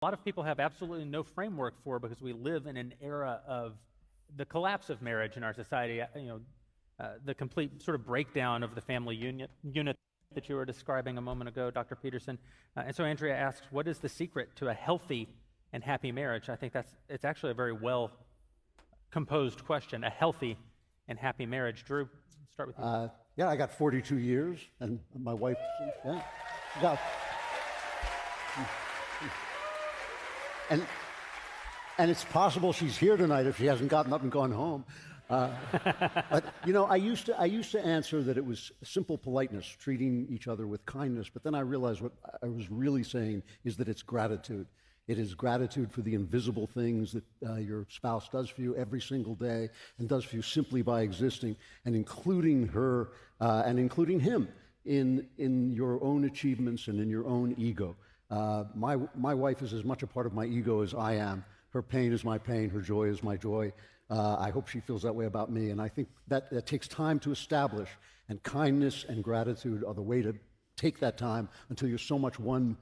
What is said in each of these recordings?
lot of people have absolutely no framework for, because we live in an era of the collapse of marriage in our society. The complete sort of breakdown of the family unit that you were describing a moment ago, Dr. Peterson. And so Andrea asks, what is the secret to a healthy and happy marriage? I think it's actually a very well composed question. A healthy and happy marriage. Drew, start with you. Yeah, I got 42 years, and my wife, yeah, got, and it's possible she's here tonight if she hasn't gotten up and gone home. But I used to answer that it was simple politeness, treating each other with kindness. But then I realized what I was really saying is that it's gratitude. It is gratitude for the invisible things that your spouse does for you every single day, and does for you simply by existing, and including her and including him in your own achievements and in your own ego. My wife is as much a part of my ego as I am. Her pain is my pain. Her joy is my joy. I hope she feels that way about me. And I think that takes time to establish. And kindness and gratitude are the way to take that time until you're so much one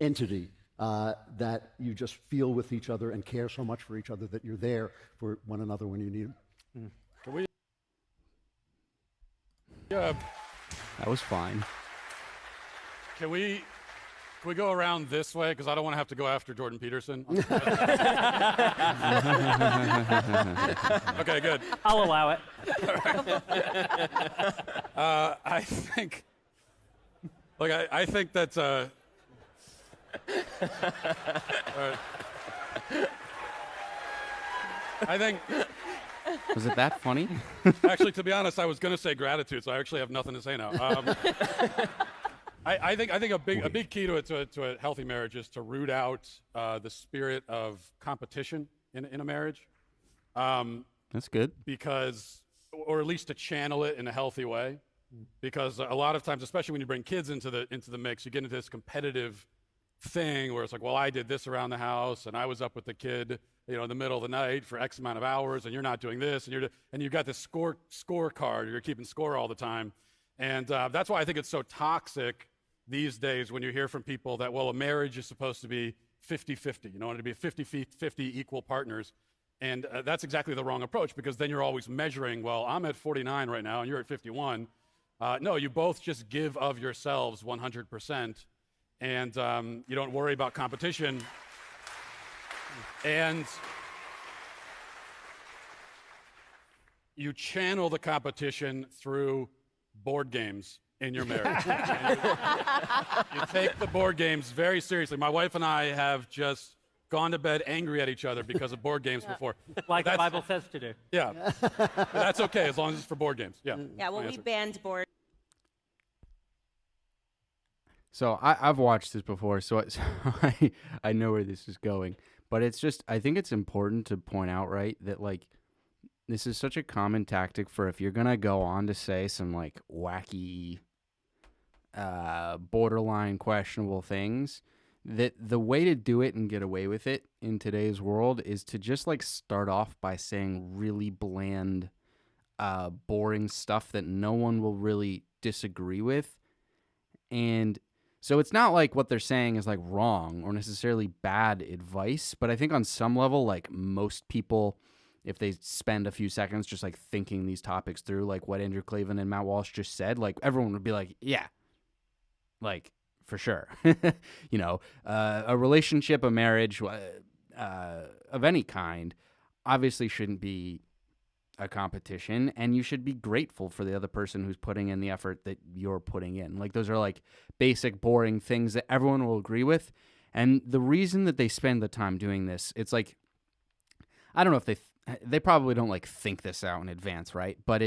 entity that you just feel with each other and care so much for each other that you're there for one another when you need them. Can we? Yeah. That was fine. Can we go around this way? Because I don't want to have to go after Jordan Peterson. Okay, good. I'll allow it. I think, I think that's all right. I think. Was it that funny? Actually, to be honest, I was going to say gratitude, so I actually have nothing to say now. I think a big key to a healthy marriage is to root out the spirit of competition in a marriage. That's good. Because, or at least to channel it in a healthy way. Because a lot of times, especially when you bring kids into the mix, you get into this competitive thing where it's like, well, I did this around the house, and I was up with the kid, in the middle of the night for X amount of hours, and you're not doing this, and you've got this scorecard. You're keeping score all the time, and that's why I think it's so toxic these days when you hear from people that, well, a marriage is supposed to be 50-50. You want it to be 50-50 equal partners, and that's exactly the wrong approach, because then you're always measuring, well, I'm at 49 right now, and you're at 51. No, you both just give of yourselves 100%. And you don't worry about competition. And you channel the competition through board games in your marriage. You take the board games very seriously. My wife and I have just gone to bed angry at each other because of board games before. Like the Bible says to do. Yeah. But that's okay as long as it's for board games. Yeah. Yeah, well, we banned board. So I've watched this before, so I know where this is going. But it's just, I think it's important to point out, right, that, this is such a common tactic for if you're going to go on to say some, wacky, borderline questionable things, that the way to do it and get away with it in today's world is to just, start off by saying really bland, boring stuff that no one will really disagree with. And so it's not like what they're saying is wrong or necessarily bad advice, but I think on some level, most people, if they spend a few seconds just thinking these topics through, what Andrew Clavin and Matt Walsh just said, everyone would be yeah, for sure. A relationship, a marriage of any kind obviously shouldn't be a competition, and you should be grateful for the other person who's putting in the effort that you're putting in. Those are basic, boring things that everyone will agree with. And the reason that they spend the time doing this, it's I don't know if they probably don't think this out in advance, right? But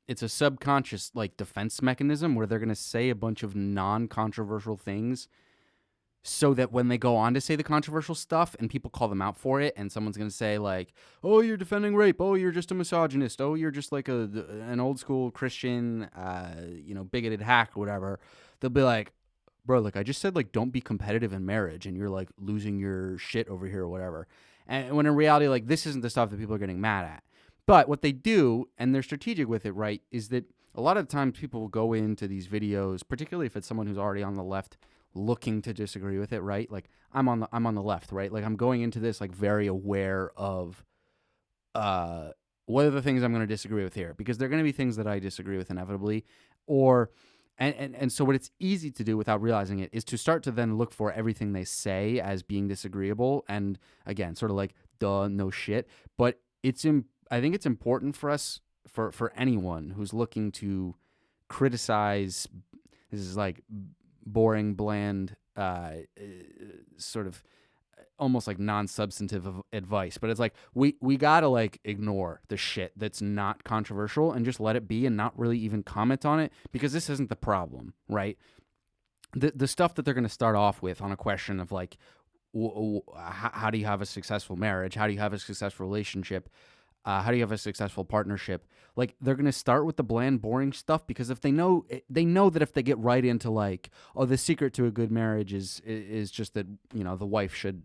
it's a subconscious defense mechanism where they're going to say a bunch of non-controversial things, so that when they go on to say the controversial stuff and people call them out for it, and someone's going to say oh, you're defending rape. Oh, you're just a misogynist. Oh, you're just an old school Christian, bigoted hack or whatever. They'll be bro, I just said don't be competitive in marriage, and you're losing your shit over here or whatever. And when in reality, this isn't the stuff that people are getting mad at. But what they do, and they're strategic with it, right, is that a lot of times people will go into these videos, particularly if it's someone who's already on the left, looking to disagree with it, right? Like I'm on the left, right? Like I'm going into this like very aware of what are the things I'm going to disagree with here, because there are going to be things that I disagree with inevitably, or and so what it's easy to do without realizing it is to start to then look for everything they say as being disagreeable, and again, sort of like duh, no shit. But I think it's important for us, for anyone who's looking to criticize. This is like boring, bland, sort of almost like non-substantive advice, but it's like we gotta like ignore the shit that's not controversial and just let it be and not really even comment on it, because this isn't the problem, right? The stuff that they're going to start off with on a question of like how do you have a successful marriage, how do you have a successful relationship, how do you have a successful partnership, like they're going to start with the bland, boring stuff, because if they know that if they get right into like, oh, the secret to a good marriage is just that, you know, the wife should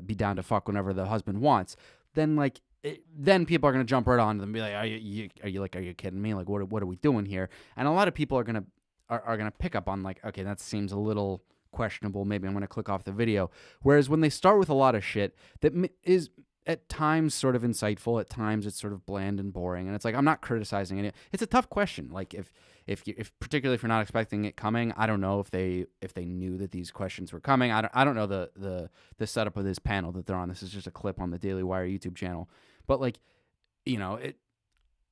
be down to fuck whenever the husband wants, then like then people are going to jump right on and be like, are you kidding me? Like what are we doing here? And a lot of people are going to pick up on like, okay, that seems a little questionable, maybe I'm going to click off the video. Whereas when they start with a lot of shit that is at times sort of insightful, at times it's sort of bland and boring, and it's like, I'm not criticizing it. It's a tough question. Like if particularly if you're not expecting it coming, I don't know if they knew that these questions were coming. I don't know the setup of this panel that they're on. This is just a clip on the Daily Wire YouTube channel. But like, you know,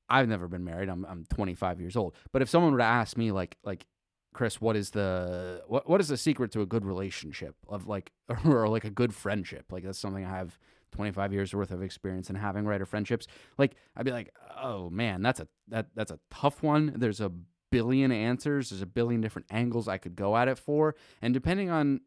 I've never been married. I'm 25 years old. But if someone were to ask me like Chris, what is the secret to a good relationship, of like or like a good friendship? Like that's something I have 25 years worth of experience in having, right, or friendships. Like I'd be like, oh man, that's a tough one. There's a billion answers. There's a billion different angles I could go at it for, and depending on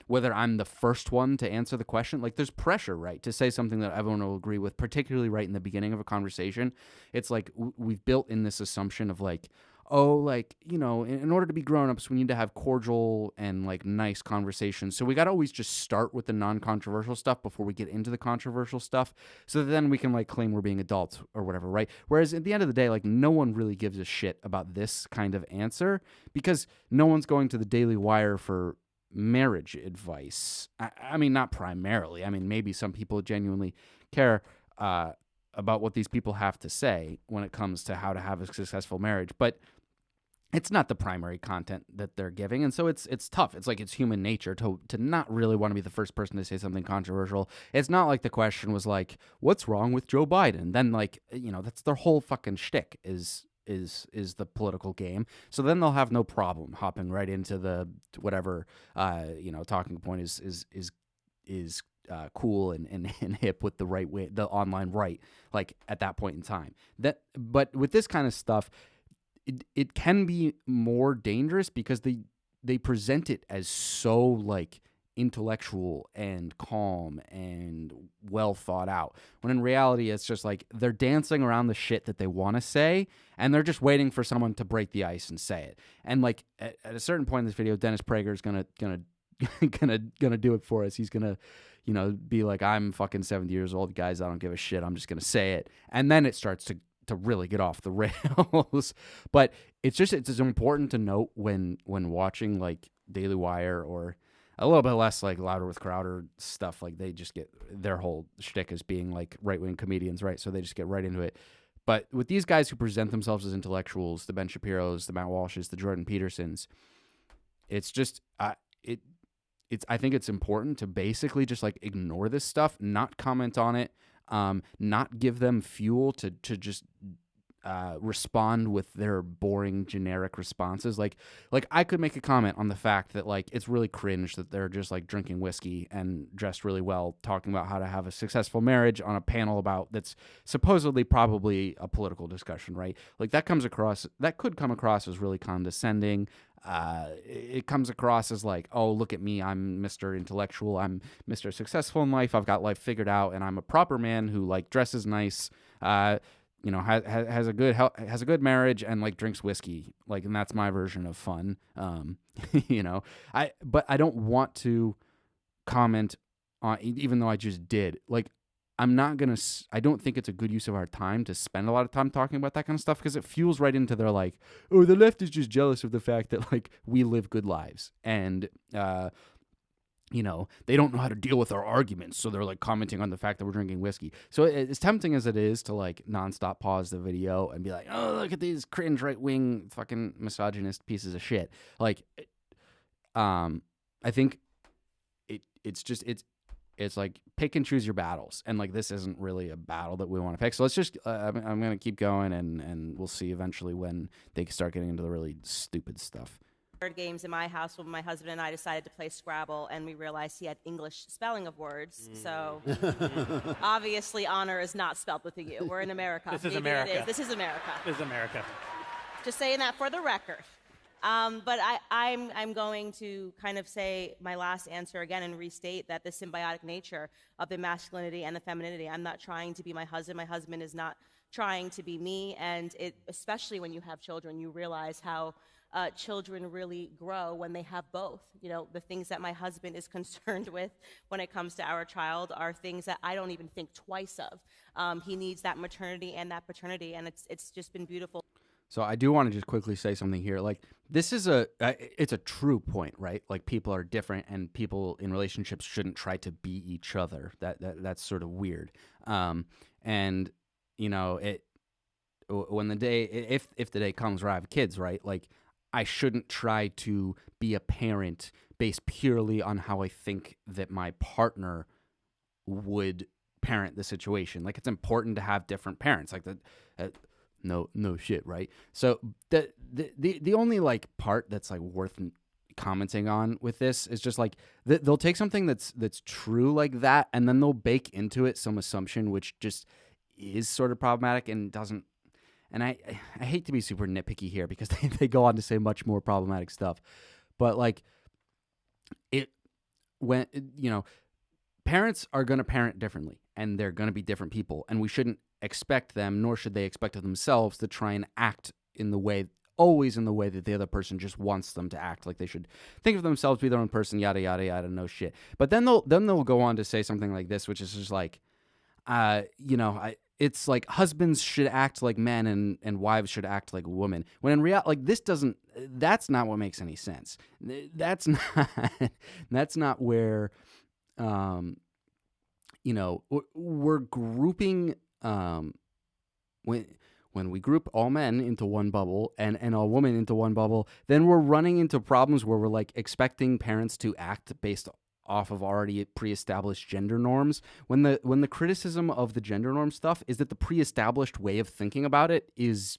whether I'm the first one to answer the question, like there's pressure, right, to say something that everyone will agree with, particularly right in the beginning of a conversation. It's like we've built in this assumption of like, oh, like, you know, in order to be grown-ups, we need to have cordial and, like, nice conversations. So we got to always just start with the non-controversial stuff before we get into the controversial stuff, so that then we can, like, claim we're being adults or whatever, right? Whereas at the end of the day, like, no one really gives a shit about this kind of answer, because no one's going to the Daily Wire for marriage advice. I mean, not primarily. I mean, maybe some people genuinely care about what these people have to say when it comes to how to have a successful marriage, but it's not the primary content that they're giving. And so it's tough. It's like, it's human nature to not really want to be the first person to say something controversial. It's not like the question was like, what's wrong with Joe Biden? Then, like, you know, that's their whole fucking shtick is the political game. So then they'll have no problem hopping right into the whatever you know, talking point is cool and hip with the right way, the online right, like at that point in time. But with this kind of stuff, it can be more dangerous, because they present it as so like intellectual and calm and well thought out, when in reality it's just like they're dancing around the shit that they want to say, and they're just waiting for someone to break the ice and say it. And like at a certain point in this video, Dennis Prager is gonna do it for us. He's gonna, you know, be like, I'm fucking 70 years old, guys, I don't give a shit, I'm just gonna say it. And then it starts to really get off the rails. But it's important to note when watching like Daily Wire, or a little bit less like Louder with Crowder stuff, like they just get their whole shtick as being like right-wing comedians, right? So they just get right into it. But with these guys who present themselves as intellectuals, the Ben Shapiros, the Matt Walshes, the Jordan Petersons, it's just I think it's important to basically just like ignore this stuff, not comment on it, not give them fuel to just respond with their boring generic responses. Like I could make a comment on the fact that like it's really cringe that they're just like drinking whiskey and dressed really well, talking about how to have a successful marriage on a panel about that's supposedly probably a political discussion, right? Like that could come across as really condescending. It comes across as like, oh, look at me, I'm Mr. Intellectual, I'm Mr. Successful in life, I've got life figured out, and I'm a proper man who like dresses nice, you know, has a good marriage and like drinks whiskey, like, and that's my version of fun. You know, but I don't want to comment on, even though I just did, like, I don't think it's a good use of our time to spend a lot of time talking about that kind of stuff, because it fuels right into their like, oh, the left is just jealous of the fact that like we live good lives, and you know, they don't know how to deal with our arguments, so they're like commenting on the fact that we're drinking whiskey. So as tempting as it is to like nonstop pause the video and be like, oh, look at these cringe right-wing fucking misogynist pieces of shit. Like, I think it's like pick and choose your battles, and like this isn't really a battle that we want to pick. So let's just I'm gonna keep going, and we'll see eventually when they start getting into the really stupid stuff. Games in my house when my husband and I decided to play Scrabble, and we realized he had English spelling of words. So obviously honor is not spelled with a U. We're in America. This is America. This is America. This is America. Just saying that for the record. But I'm going to kind of say my last answer again and restate that the symbiotic nature of the masculinity and the femininity. I'm not trying to be my husband. My husband is not trying to be me. And especially when you have children, you realize how children really grow when they have both. You know, the things that my husband is concerned with when it comes to our child are things that I don't even think twice of. He needs that maternity and that paternity, and it's just been beautiful. So I do want to just quickly say something here. Like, this is it's a true point, right? Like, people are different, and people in relationships shouldn't try to be each other. That's sort of weird. And you know, when the day, if the day comes where I have kids, right? Like, I shouldn't try to be a parent based purely on how I think that my partner would parent the situation. Like, it's important to have different parents. Like, no shit, right? So the only like part that's like worth commenting on with this is just like they'll take something that's true like that, and then they'll bake into it some assumption which just is sort of problematic and doesn't. And I hate to be super nitpicky here because they go on to say much more problematic stuff, but like when you know, parents are going to parent differently, and they're going to be different people, and we shouldn't expect them, nor should they expect of themselves, to try and act always in the way that the other person just wants them to act. Like, they should think of themselves, be their own person, yada yada yada, no shit. But then they'll go on to say something like this, which is just like, you know, it's like husbands should act like men and wives should act like women. When in reality, like, that's not what makes any sense. That's not where, you know, we're grouping, when we group all men into one bubble and all women into one bubble, then we're running into problems where we're like expecting parents to act based off of already pre-established gender norms, when the criticism of the gender norm stuff is that the pre-established way of thinking about it is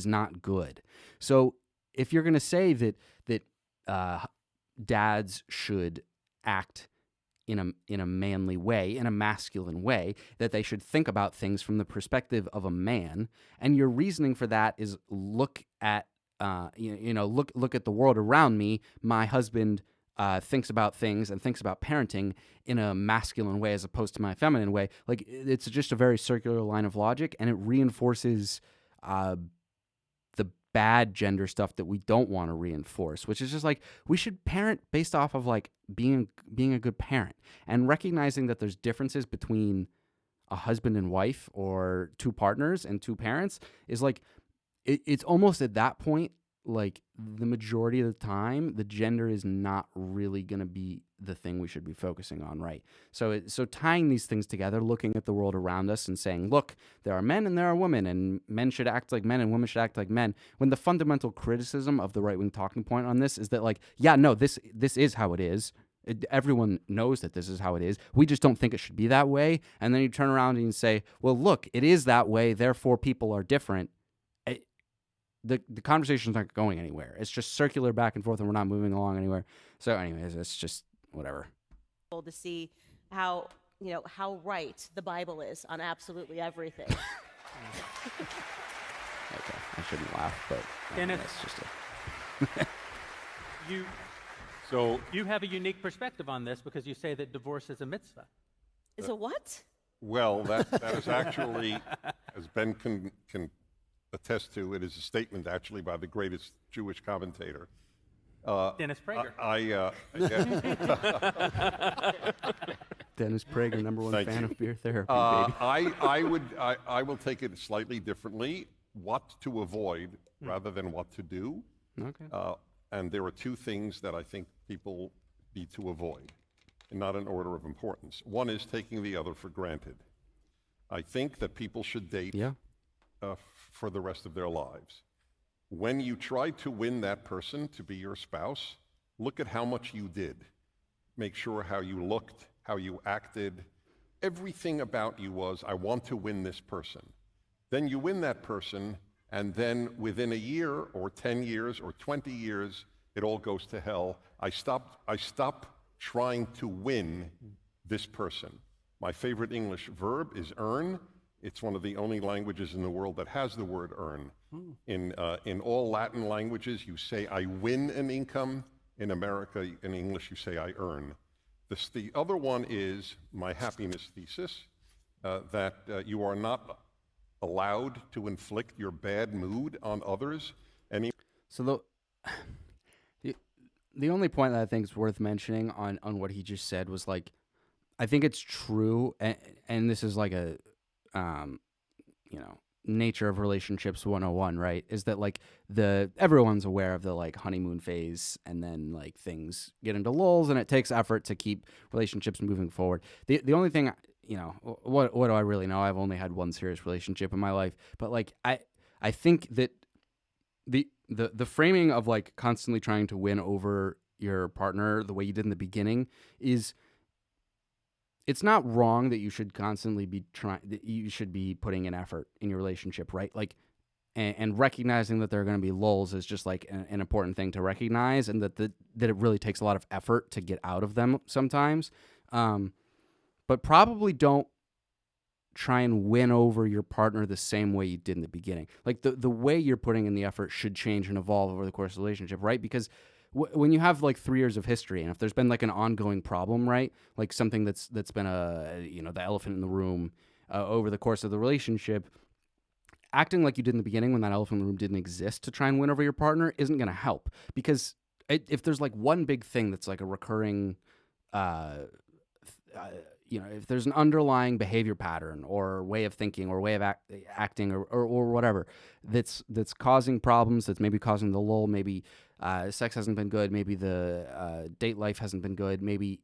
not good. So if you're going to say that dads should act in a manly way, in a masculine way, that they should think about things from the perspective of a man, and your reasoning for that is look at look at the world around me. My husband thinks about things and thinks about parenting in a masculine way as opposed to my feminine way. Like, it's just a very circular line of logic, and it reinforces the bad gender stuff that we don't want to reinforce, which is just like, we should parent based off of like being a good parent, and recognizing that there's differences between a husband and wife or two partners and two parents is like, it's almost at that point, like, the majority of the time, the gender is not really going to be the thing we should be focusing on, right? So tying these things together, looking at the world around us and saying, look, there are men and there are women, and men should act like men and women should act like men, when the fundamental criticism of the right-wing talking point on this is that, like, yeah, no, this is how it is. Everyone knows that this is how it is. We just don't think it should be that way. And then you turn around and you say, well, look, it is that way, therefore people are different. The conversation's not going anywhere. It's just circular back and forth, and we're not moving along anywhere. So anyways, it's just whatever. To see how right the Bible is on absolutely everything. Okay, I shouldn't laugh, but Dennis, that's just you have a unique perspective on this because you say that divorce is a mitzvah. Is a what? Well, that is actually, as Ben can attest to, it is a statement actually by the greatest Jewish commentator, Dennis Prager. Dennis Prager, number one Thank fan you. of beer therapy, baby. I will take it slightly differently. What to avoid rather than what to do. Okay. And there are two things that I think people need to avoid, and not in order of importance. One is taking the other for granted. I think that people should date Yeah. for the rest of their lives. When you try to win that person to be your spouse, look at how much you did. Make sure how you looked, how you acted. Everything about you was, I want to win this person. Then you win that person, and then within a year or 10 years or 20 years, it all goes to hell. I stop trying to win this person. My favorite English verb is earn. It's one of the only languages in the world that has the word earn. In all Latin languages, you say, I win an income. In America, in English, you say, I earn. The other one is my happiness thesis, that you are not allowed to inflict your bad mood on others. So the only point that I think is worth mentioning on what he just said was like, I think it's true, and this is like a, nature of relationships 101, right? Is that like everyone's aware of the like honeymoon phase, and then like things get into lulls, and it takes effort to keep relationships moving forward. The only thing, what do I really know? I've only had one serious relationship in my life, but like I think that the framing of like constantly trying to win over your partner the way you did in the beginning is, it's not wrong that you should constantly be that you should be putting in effort in your relationship, right? Like, and recognizing that there are going to be lulls is just like an important thing to recognize, and that it really takes a lot of effort to get out of them sometimes. But probably don't try and win over your partner the same way you did in the beginning. Like the way you're putting in the effort should change and evolve over the course of the relationship, right? Because when you have like 3 years of history, and if there's been like an ongoing problem, right? Like something that's been the elephant in the room over the course of the relationship, acting like you did in the beginning when that elephant in the room didn't exist to try and win over your partner isn't going to help. Because if there's like one big thing that's like a recurring, if there's an underlying behavior pattern or way of thinking or way of acting or whatever that's causing problems, that's maybe causing the lull, maybe sex hasn't been good, maybe the date life hasn't been good, maybe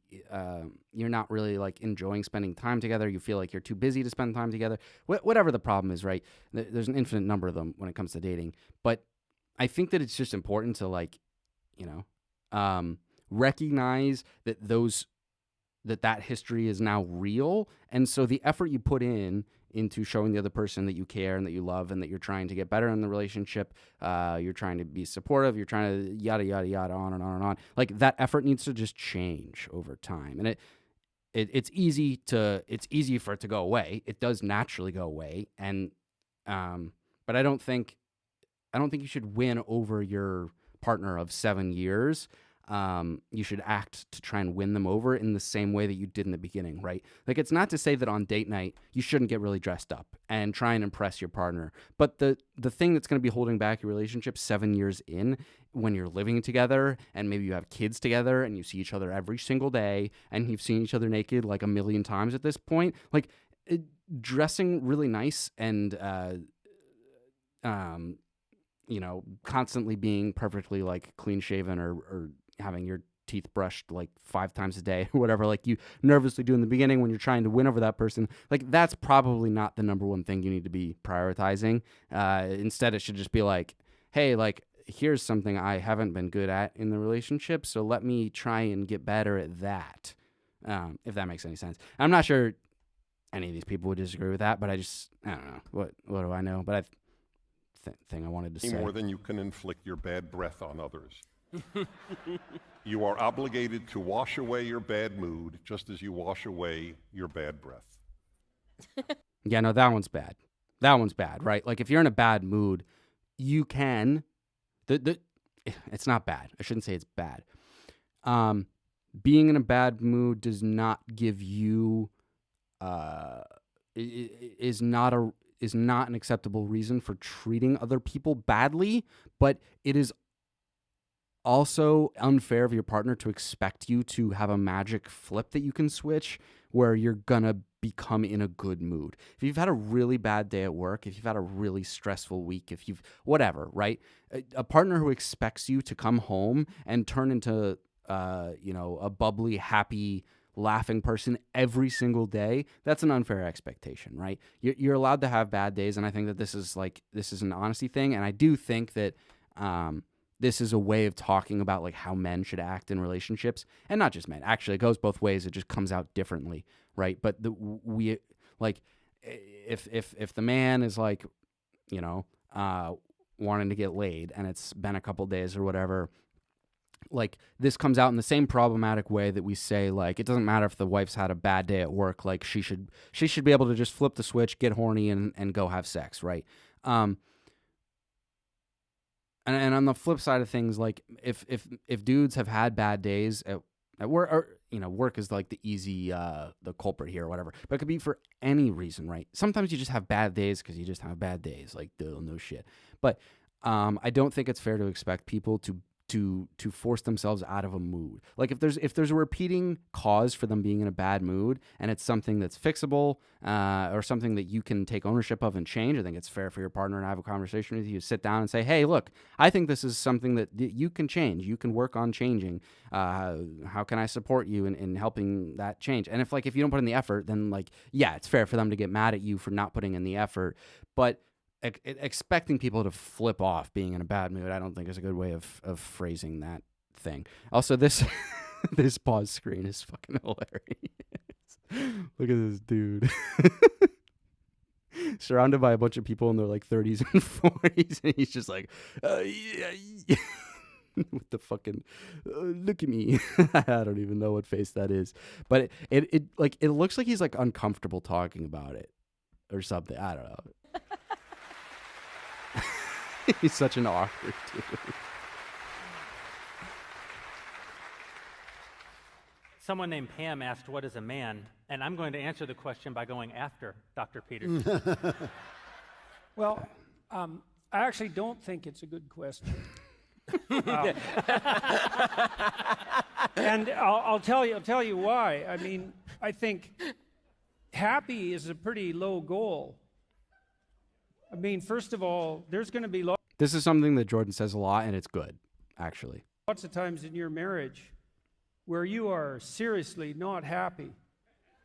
you're not really like enjoying spending time together, you feel like you're too busy to spend time together, whatever the problem is, right? There's an infinite number of them when it comes to dating. But I think that it's just important to like, recognize that that history is now real. And so the effort you put into showing the other person that you care and that you love and that you're trying to get better in the relationship, you're trying to be supportive, you're trying to yada, yada, yada, on and on and on. Like that effort needs to just change over time. And it's easy for it to go away. It does naturally go away. And, but I don't think you should win over your partner of 7 years. You should act to try and win them over in the same way that you did in the beginning, right? Like, it's not to say that on date night you shouldn't get really dressed up and try and impress your partner. But the thing that's going to be holding back your relationship 7 years in, when you're living together and maybe you have kids together and you see each other every single day and you've seen each other naked like a million times at this point, like dressing really nice and, constantly being perfectly like clean shaven or having your teeth brushed like 5 times a day or whatever, like you nervously do in the beginning when you're trying to win over that person, like that's probably not the number one thing you need to be prioritizing. Instead, it should just be like, hey, like, here's something I haven't been good at in the relationship, so let me try and get better at that. If that makes any sense. I'm not sure any of these people would disagree with that, but I don't know. What do I know? But thing I wanted to say. More than you can inflict your bad breath on others. You are obligated to wash away your bad mood just as you wash away your bad breath. Yeah, no, that one's bad. That one's bad, right? Like if you're in a bad mood, you can. It's not bad. I shouldn't say it's bad. Being in a bad mood does not give you. Is not an acceptable reason for treating other people badly, but it is also unfair of your partner to expect you to have a magic flip that you can switch where you're gonna become in a good mood. If you've had a really bad day at work, if you've had a really stressful week, if you've whatever, right? A partner who expects you to come home and turn into a bubbly, happy, laughing person every single day, that's an unfair expectation, right? You're allowed to have bad days, and I think that this is an honesty thing, and I do think that this is a way of talking about like how men should act in relationships, and not just men. Actually, it goes both ways. It just comes out differently, right? But if the man is like, wanting to get laid, and it's been a couple days or whatever, like this comes out in the same problematic way that we say like it doesn't matter if the wife's had a bad day at work, like she should be able to just flip the switch, get horny, and go have sex, right? And on the flip side of things, like if dudes have had bad days at work, or work is like the easy the culprit here or whatever, but it could be for any reason, right? Sometimes you just have bad days because you just have bad days, like no shit. But I don't think it's fair to expect people to force themselves out of a mood. Like if there's a repeating cause for them being in a bad mood, and it's something that's fixable or something that you can take ownership of and change, I think it's fair for your partner to have a conversation with you, sit down and say, hey, look, I think this is something that you can change. You can work on changing. How can I support you in helping that change? And if you don't put in the effort, then yeah, it's fair for them to get mad at you for not putting in the effort. But expecting people to flip off being in a bad mood, I don't think is a good way of phrasing that thing. Also, this this pause screen is fucking hilarious. Look at this dude. Surrounded by a bunch of people in their 30s and 40s, and he's just like, yeah. With the fucking look at me. I don't even know what face that is, but it looks like he's uncomfortable talking about it or something. I don't know. He's such an awkward dude. Someone named Pam asked, what is a man? And I'm going to answer the question by going after Dr. Peters. Well, I actually don't think it's a good question. And I'll tell you why. I mean, I think happy is a pretty low goal. I mean, first of all, there's going to be This is something that Jordan says a lot, and it's good, actually. Lots of times in your marriage where you are seriously not happy.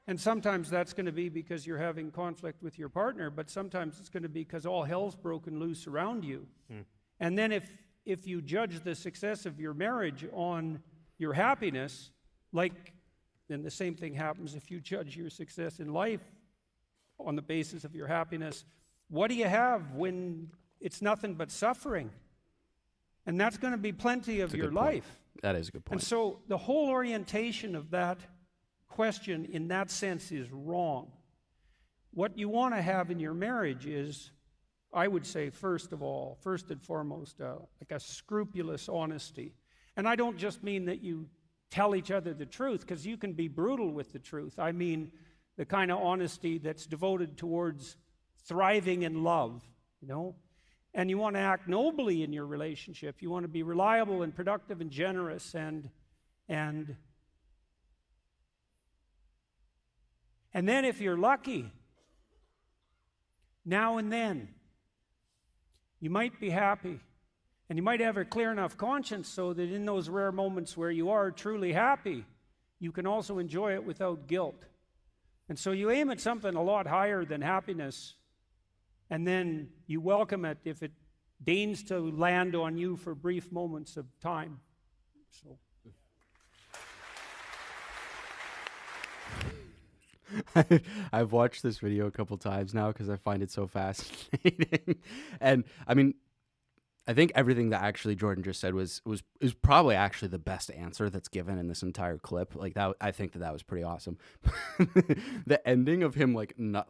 And sometimes that's going to be because you're having conflict with your partner, but sometimes it's going to be because all hell's broken loose around you. And then if you judge the success of your marriage on your happiness, then the same thing happens if you judge your success in life on the basis of your happiness. What do you have when it's nothing but suffering? And that's going to be plenty of your life. That is a good point. And so the whole orientation of that question in that sense is wrong. What you want to have in your marriage is, I would say, first and foremost, a scrupulous honesty. And I don't just mean that you tell each other the truth, because you can be brutal with the truth. I mean the kind of honesty that's devoted towards thriving in love, and you want to act nobly in your relationship. You want to be reliable and productive and generous and then if you're lucky, now and then, you might be happy, and you might have a clear enough conscience so that in those rare moments where you are truly happy, you can also enjoy it without guilt. And so you aim at something a lot higher than happiness, and then you welcome it if it deigns to land on you for brief moments of time. So. I've watched this video a couple times now because I find it so fascinating. And I mean, I think everything that actually Jordan just said is probably actually the best answer that's given in this entire clip. I think that was pretty awesome. The ending of him not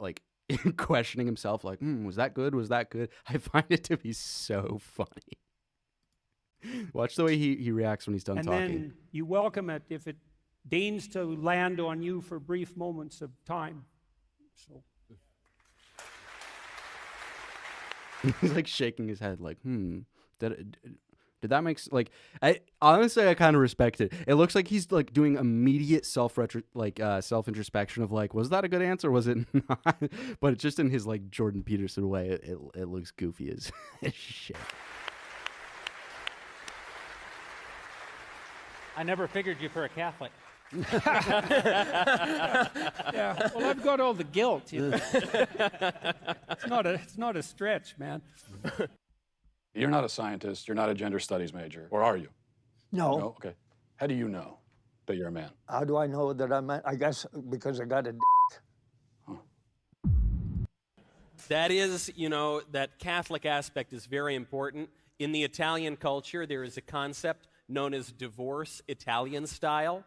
questioning himself, was that good? Was that good? I find it to be so funny. Watch the way he reacts when he's done talking. And then you welcome it if it deigns to land on you for brief moments of time. So. He's shaking his head Did that make like? I honestly, I kind of respect it. It looks like he's like doing immediate self introspection of like, was that a good answer? Was it not? But it's just in his like Jordan Peterson way, it looks goofy as shit. I never figured you for a Catholic. Yeah, well, I've got all the guilt. You know? It's not a stretch, man. You're not a scientist. You're not a gender studies major. Or are you? No. No? Okay. How do you know that you're a man? How do I know that I'm? I guess because I got a. That is, that Catholic aspect is very important. In the Italian culture, there is a concept known as divorce Italian style.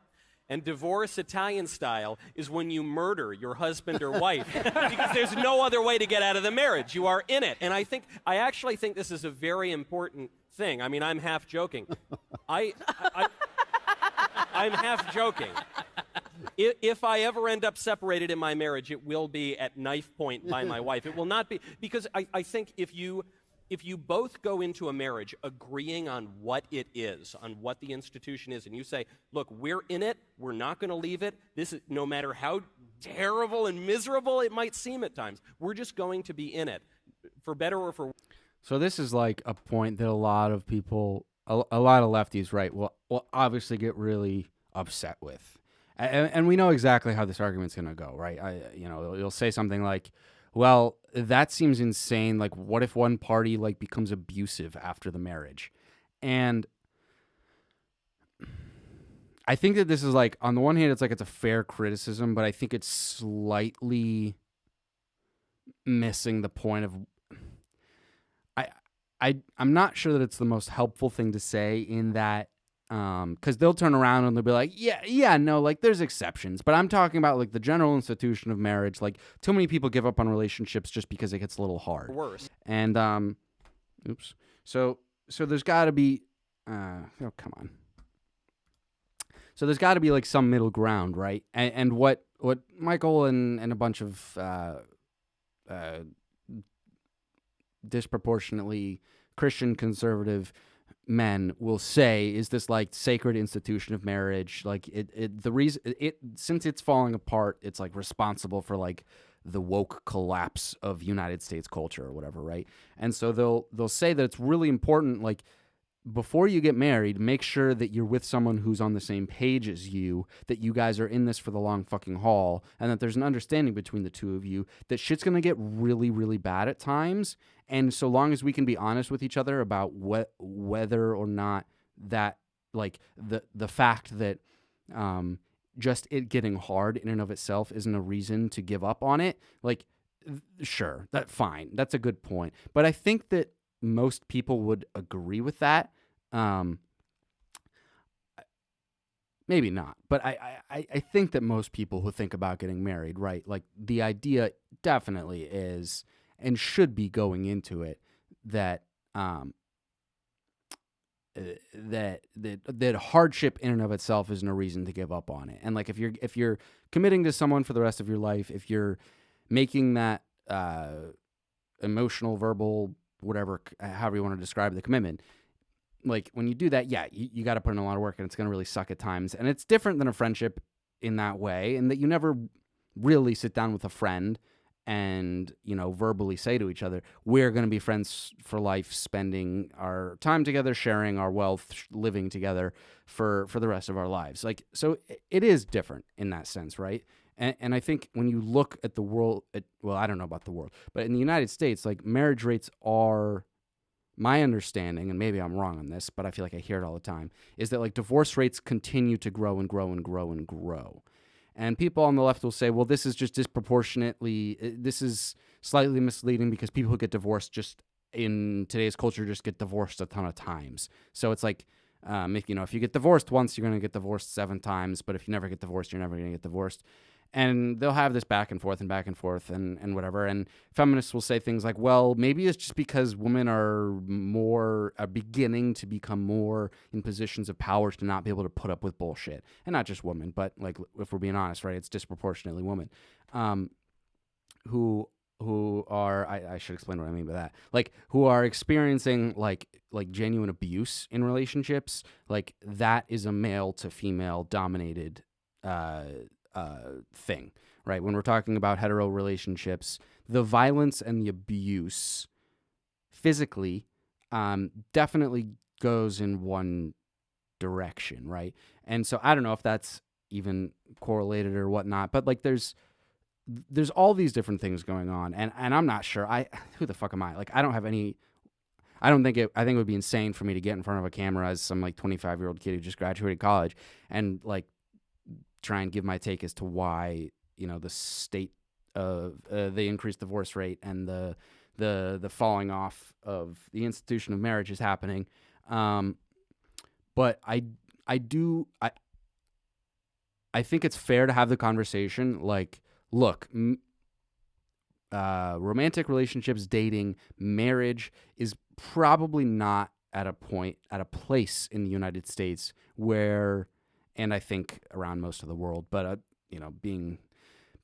And divorce Italian style is when you murder your husband or wife because there's no other way to get out of the marriage. You are in it. And I actually think this is a very important thing. I mean, I'm half joking. I'm half joking. If I ever end up separated in my marriage, it will be at knife point by my wife. It will not be, because I think if you both go into a marriage agreeing on what it is, on what the institution is, and you say, look, we're in it, we're not going to leave it, this is, no matter how terrible and miserable it might seem at times, we're just going to be in it, for better or for worse. So this is like a point that a lot of people, a lot of lefties, right, will obviously get really upset with. And we know exactly how this argument's going to go, right? You'll say something like, well, that seems insane. Like, what if one party like becomes abusive after the marriage? And I think that this is like, on the one hand, it's like it's a fair criticism, but I think it's slightly missing the point of. I'm not sure that it's the most helpful thing to say in that. Because they'll turn around and they'll be like, yeah, no, like there's exceptions. But I'm talking about like the general institution of marriage. Like too many people give up on relationships just because it gets a little hard. Worse. And, So there's got to be, come on. So there's got to be like some middle ground, right? And what Michael and a bunch of disproportionately Christian conservative men will say is this like sacred institution of marriage, like the reason since it's falling apart, it's like responsible for like the woke collapse of United States culture or whatever, right? And so they'll say that it's really important, like before you get married, make sure that you're with someone who's on the same page as you, that you guys are in this for the long fucking haul, and that there's an understanding between the two of you that shit's gonna get really, really bad at times. And so long as we can be honest with each other about whether or not that, like the fact that just it getting hard in and of itself isn't a reason to give up on it, like sure, fine, that's a good point. But I think that most people would agree with that. Maybe not, but I think that most people who think about getting married, right, like the idea definitely is and should be going into it that that hardship in and of itself isn't a reason to give up on it. And like if you're committing to someone for the rest of your life, if you're making that emotional, verbal, whatever, however you want to describe the commitment, like when you do that, yeah, you got to put in a lot of work and it's going to really suck at times. And it's different than a friendship in that way, in that you never really sit down with a friend and, verbally say to each other, we're going to be friends for life, spending our time together, sharing our wealth, living together for the rest of our lives. Like, so it is different in that sense, right? And I think when you look at the world, well, I don't know about the world, but in the United States, like marriage rates are, my understanding, and maybe I'm wrong on this, but I feel like I hear it all the time, is that like divorce rates continue to grow and grow and grow and grow. And people on the left will say, well, this is just this is slightly misleading because people who get divorced just in today's culture just get divorced a ton of times. So it's like, if you get divorced once, you're going to get divorced 7 times, but if you never get divorced, you're never going to get divorced. And they'll have this back and forth and whatever. And feminists will say things like, well, maybe it's just because women are beginning to become more in positions of power to not be able to put up with bullshit. And not just women, but like, if we're being honest, right, it's disproportionately women who who are I should explain what I mean by that. Like who are experiencing like genuine abuse in relationships, like that is a male to female dominated thing, right? When we're talking about hetero relationships, the violence and the abuse physically definitely goes in one direction, right? And so I don't know if that's even correlated or whatnot, but like there's all these different things going on, and I'm not sure. Who the fuck am I? Like I don't have any. I think it would be insane for me to get in front of a camera as some like 25-year-old kid who just graduated college and like try and give my take as to why the state of the increased divorce rate and the falling off of the institution of marriage is happening. But I think it's fair to have the conversation like, look, romantic relationships, dating, marriage is probably not at a place in the United States where, and I think around most of the world, but being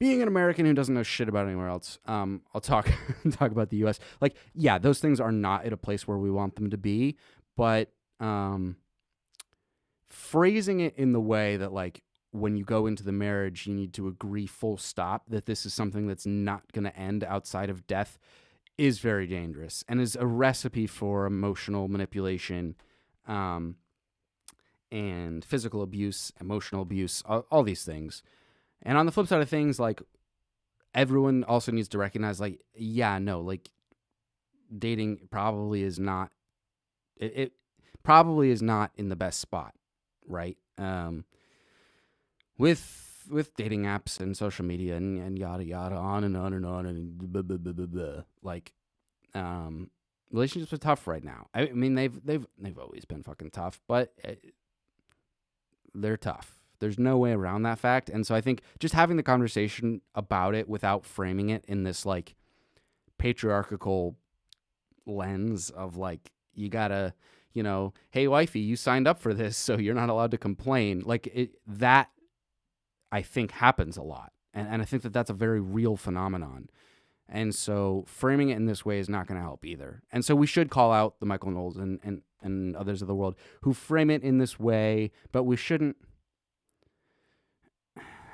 an American who doesn't know shit about anywhere else, I'll talk about the U.S. Like, yeah, those things are not at a place where we want them to be, but phrasing it in the way that like when you go into the marriage, you need to agree full stop that this is something that's not going to end outside of death is very dangerous and is a recipe for emotional manipulation and physical abuse, emotional abuse, all these things. And on the flip side of things, like everyone also needs to recognize like, yeah, no, like dating probably is not, it probably is not in the best spot, right? With dating apps and social media and yada yada, on and on and on and blah, blah, blah, blah, blah. Like relationships are tough right now. I mean they've always been fucking tough, but they're tough. There's no way around that fact. And so I think just having the conversation about it without framing it in this like patriarchal lens of like, you gotta, hey wifey, you signed up for this, so you're not allowed to complain. Like that I think happens a lot. And I think that that's a very real phenomenon. And so framing it in this way is not going to help either. And so we should call out the Michael Knowles and others of the world who frame it in this way, but we shouldn't.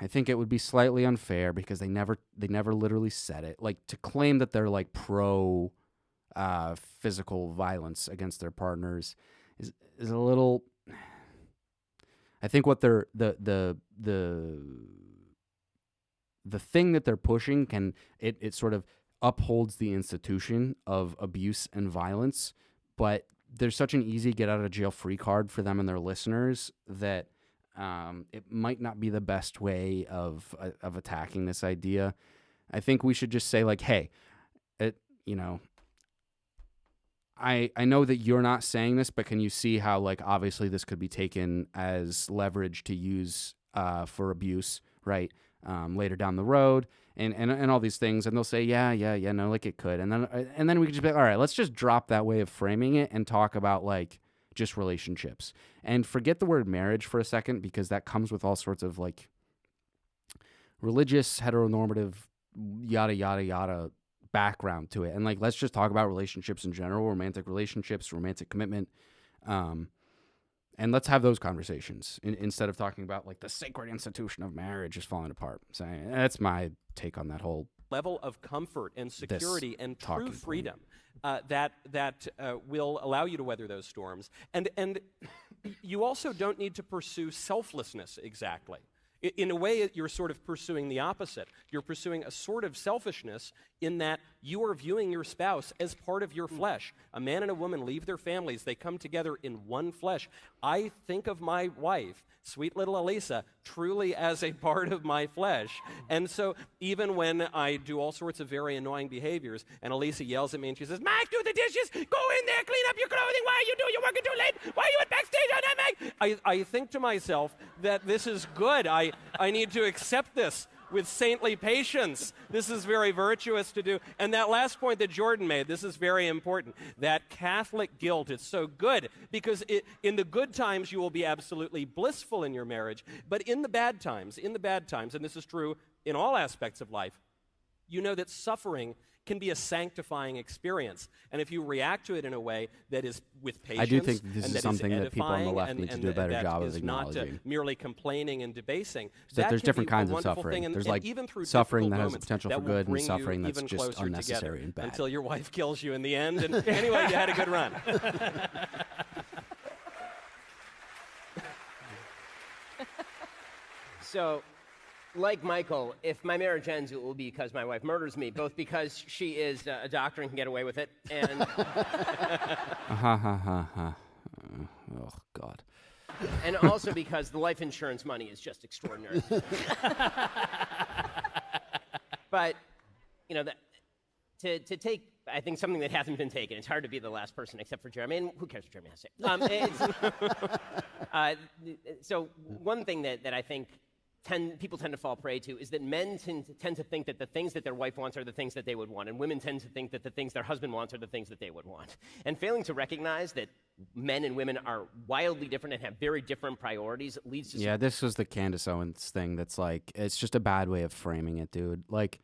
I think it would be slightly unfair because they never literally said it. Like to claim that they're like pro physical violence against their partners is a little. I think what they're the thing that they're pushing it sort of upholds the institution of abuse and violence, but there's such an easy get out of jail free card for them and their listeners that it might not be the best way of attacking this idea. I think we should just say like, hey, I know that you're not saying this, but can you see how like obviously this could be taken as leverage to use for abuse, right? Later down the road and all these things. And they'll say, yeah, no, like it could. And then we could just be like, all right, let's just drop that way of framing it and talk about like just relationships and forget the word marriage for a second, because that comes with all sorts of like religious, heteronormative, yada, yada, yada background to it. And like, let's just talk about relationships in general, romantic relationships, romantic commitment. And let's have those conversations instead of talking about like the sacred institution of marriage is falling apart. So that's my take on that whole level of comfort and security and true freedom that will allow you to weather those storms. And you also don't need to pursue selflessness exactly. In a way, you're sort of pursuing the opposite. You're pursuing a sort of selfishness in that you are viewing your spouse as part of your flesh. A man and a woman leave their families. They come together in one flesh. I think of my wife, sweet little Elisa, truly as a part of my flesh. And so even when I do all sorts of very annoying behaviors and Elisa yells at me and she says, Mike, do the dishes, go in there, clean up your clothing, why are you doing, you're working too late, why are you at backstage on that, Mike? I think to myself that this is good. I need to accept this with saintly patience. This is very virtuous to do. And that last point that Jordan made, this is very important. That Catholic guilt is so good because in the good times you will be absolutely blissful in your marriage, but in the bad times, and this is true in all aspects of life, You know that suffering can be a sanctifying experience. And if you react to it in a way that is with patience, I do think this and is that something is that people on the edifying left and, need to and do a better that job of is not acknowledging. merely complaining and debasing. So that there's can different be a kinds of wonderful suffering. thing, and, There's and like even through suffering difficult that has moments, potential that for will good and bring you suffering that's even just closer unnecessary together and bad. until your wife kills you in the end. And anyway, you had a good run. So, like Michael, if my marriage ends, it will be because my wife murders me, both because she is a doctor and can get away with it, and Oh, God. and also because the life insurance money is just extraordinary. But, you know, to take, I think, something that hasn't been taken, it's hard to be the last person except for Jeremy, and who cares what Jeremy has to say? So one thing that I think people tend to fall prey to is that men tend to think that the things that their wife wants are the things that they would want, and women tend to think that the things their husband wants are the things that they would want. And failing to recognize that men and women are wildly different and have very different priorities leads to Yeah, this was the Candace Owens thing that's like, it's just a bad way of framing it, dude. Like,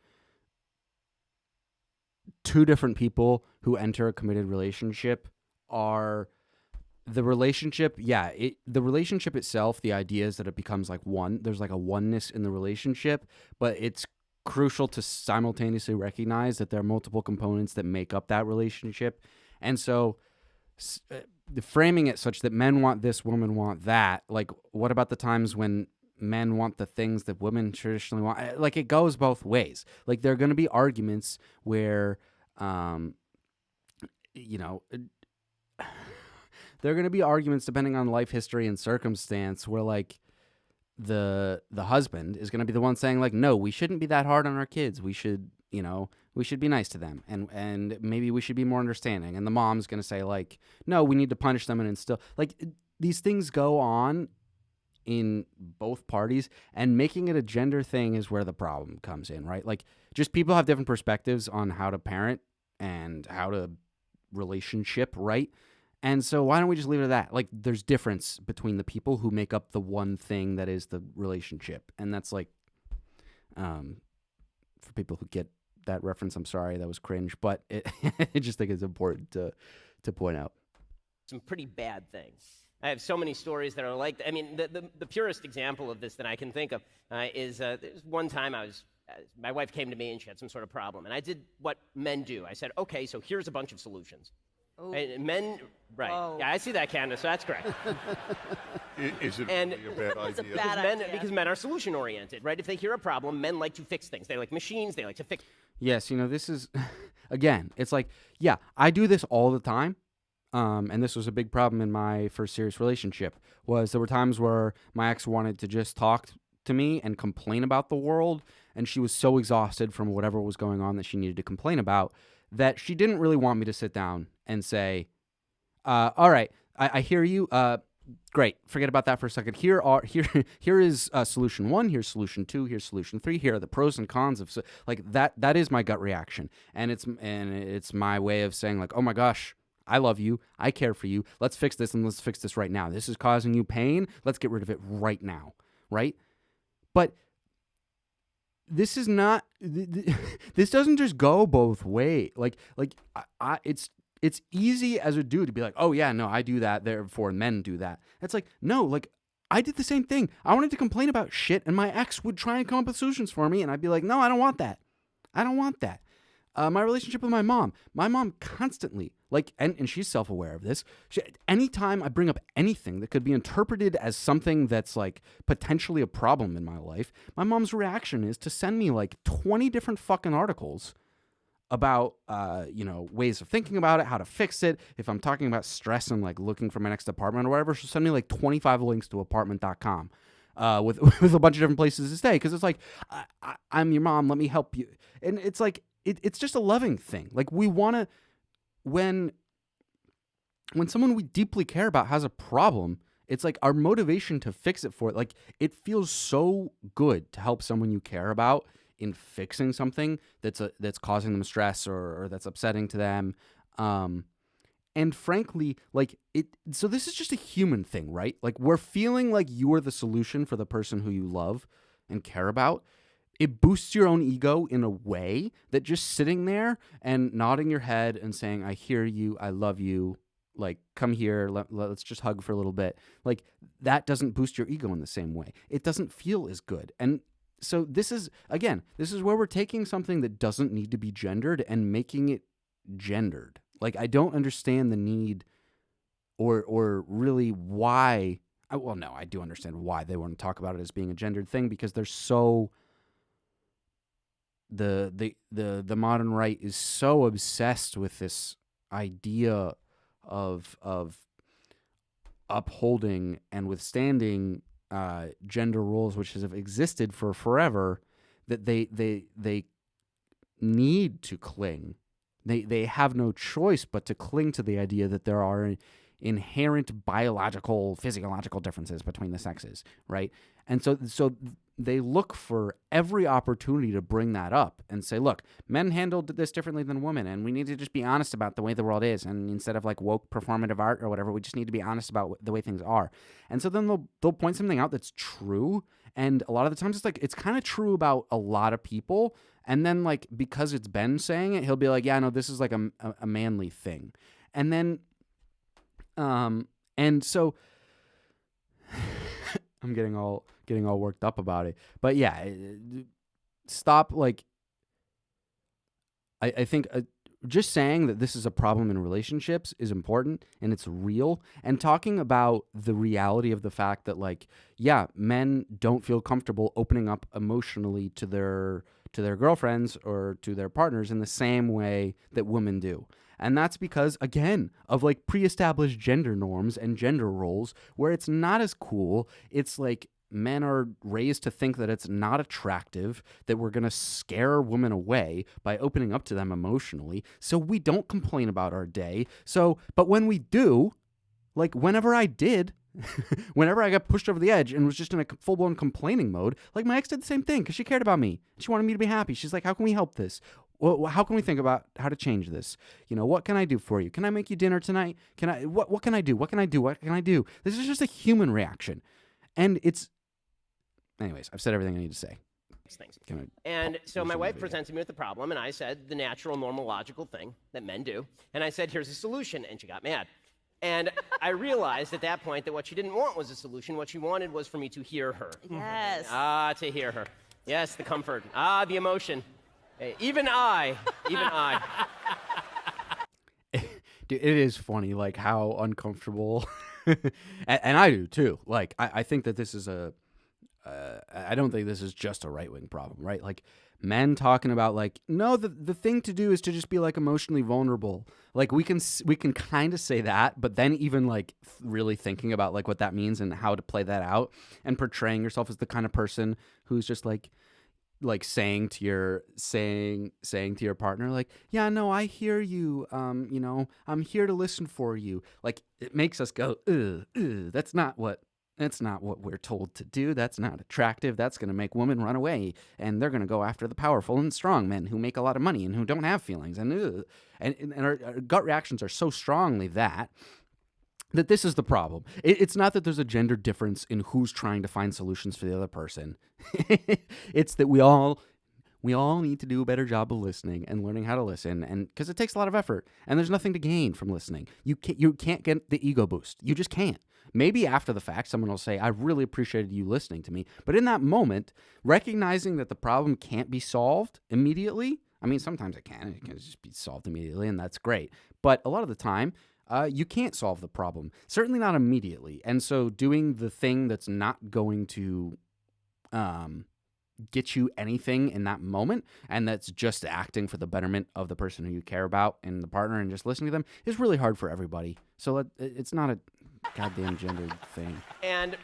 two different people who enter a committed relationship are... The relationship, the relationship itself, the idea is that it becomes like one. There's like a oneness in the relationship, but it's crucial to simultaneously recognize that there are multiple components that make up that relationship. And so framing it such that men want this, women want that, like, what about the times when men want the things that women traditionally want? Like, it goes both ways. Like, there are going to be arguments where, there are going to be arguments depending on life history and circumstance where, like, the husband is going to be the one saying, like, no, we shouldn't be that hard on our kids. We should, we should be nice to them, and maybe we should be more understanding. And the mom's going to say, like, no, we need to punish them and instill. Like, these things go on in both parties, and making it a gender thing is where the problem comes in, right? Like, just people have different perspectives on how to parent and how to relationship, right? And so why don't we just leave it at that? Like, there's difference between the people who make up the one thing that is the relationship. And that's like, for people who get that reference, I'm sorry, that was cringe. But I just think it's important to point out. some pretty bad things. I have so many stories that are like, I mean, the purest example of this that I can think of is there's one time my wife came to me and she had some sort of problem. And I did what men do. I said, okay, so here's a bunch of solutions. And men, right. Whoa. Yeah, I see that, Candace, so that's correct. Is it And really a bad It's a idea? bad Because men are solution-oriented, right? If they hear a problem, men like to fix things. They like machines, they like to fix. Yes, this is, again, it's like, yeah, I do this all the time. And this was a big problem in my first serious relationship, was there were times where my ex wanted to just talk to me and complain about the world, and she was so exhausted from whatever was going on that she needed to complain about that she didn't really want me to sit down and say, all right, I hear you. Great. Forget about that for a second. Here is solution 1. Here's solution 2. Here's solution 3. Here are the pros and cons of like that. That is my gut reaction, and it's my way of saying, like, oh my gosh, I love you. I care for you. Let's fix this, and let's fix this right now. This is causing you pain. Let's get rid of it right now, right? But this is not. This doesn't just go both ways. It's easy as a dude to be like, oh yeah, no, I do that, therefore men do that. It's like, no, like, I did the same thing. I wanted to complain about shit, and my ex would try and come up with solutions for me, and I'd be like, no, I don't want that. I don't want that. My relationship with my mom constantly, like, and she's self-aware of this, anytime I bring up anything that could be interpreted as something that's, like, potentially a problem in my life, my mom's reaction is to send me, like, 20 different fucking articles about, ways of thinking about it, how to fix it. If I'm talking about stress and, like, looking for my next apartment or whatever, she'll send me, like, 25 links to apartment.com with a bunch of different places to stay. Because it's like, I'm your mom, let me help you. And it's like, it's just a loving thing. Like, we want to, when someone we deeply care about has a problem, it's like our motivation to fix it for it. Like, it feels so good to help someone you care about in fixing something that's causing them stress or that's upsetting to them. And frankly, like, so this is just a human thing, right? Like, we're feeling like you are the solution for the person who you love and care about. it boosts your own ego in a way that just sitting there and nodding your head and saying, I hear you, I love you, like, come here, let's just hug for a little bit. Like, that doesn't boost your ego in the same way. It doesn't feel as good. And so this is where we're taking something that doesn't need to be gendered and making it gendered. Like, I don't understand the need or really why. Well, no, I do understand why they want to talk about it as being a gendered thing, because they're so the modern right is so obsessed with this idea of upholding and withstanding gender roles which have existed for forever, that they need to cling. They have no choice but to cling to the idea that there are inherent biological, physiological differences between the sexes, right? And so they look for every opportunity to bring that up and say, look, men handled this differently than women, and we need to just be honest about the way the world is. And instead of like woke performative art or whatever, we just need to be honest about the way things are. And so then they'll point something out that's true, and a lot of the times it's kind of true about a lot of people. And then, like, because it's Ben saying it, he'll be like, yeah, no, this is like a manly thing. And then and so I'm getting all worked up about it. But yeah, stop. Like, I think just saying that this is a problem in relationships is important, and it's real. And talking about the reality of the fact that, like, yeah, men don't feel comfortable opening up emotionally to their girlfriends or to their partners in the same way that women do. And that's because, again, of like pre-established gender norms and gender roles where it's not as cool. It's like men are raised to think that it's not attractive, that we're going to scare women away by opening up to them emotionally. So we don't complain about our day. But when we do, like whenever I did, whenever I got pushed over the edge and was just in a full-blown complaining mode, like my ex did the same thing because she cared about me. She wanted me to be happy. She's like, how can we help this? Well, how can we think about how to change this? You know, what can I do for you? Can I make you dinner tonight? What can I do? What can I do? What can I do? This is just a human reaction. And anyways, I've said everything I need to say. Things. And so my wife presented me with the problem, and I said the natural, normal, logical thing that men do. And I said, here's a solution, and she got mad. And I realized at that point that what she didn't want was a solution. What she wanted was for me to hear her. Yes. To hear her. Yes, the comfort. The emotion. Even I. Dude, it is funny, like, how uncomfortable, and I do, too. Like, I think that this is I don't think this is just a right-wing problem, right? Like, men talking about, like, no, the thing to do is to just be, like, emotionally vulnerable. Like, we can kind of say that, but then even, like, really thinking about, like, what that means and how to play that out and portraying yourself as the kind of person who's just, like saying to your partner, like, yeah, no, I hear you, you know, I'm here to listen for you. Like, it makes us go, that's not what we're told to do. That's not attractive. That's going to make women run away, and they're going to go after the powerful and strong men who make a lot of money and who don't have feelings. And our gut reactions are so strongly that this is the problem. It's not that there's a gender difference in who's trying to find solutions for the other person. It's that we all need to do a better job of listening and learning how to listen, and because it takes a lot of effort, and there's nothing to gain from listening. You can't get the ego boost. You just can't. Maybe after the fact, someone will say, I really appreciated you listening to me. But in that moment, recognizing that the problem can't be solved immediately, I mean, sometimes it can just be solved immediately, and that's great. But a lot of the time, you can't solve the problem, certainly not immediately. And so doing the thing that's not going to get you anything in that moment, and that's just acting for the betterment of the person who you care about and the partner and just listening to them, is really hard for everybody. So it's not a goddamn gendered thing. And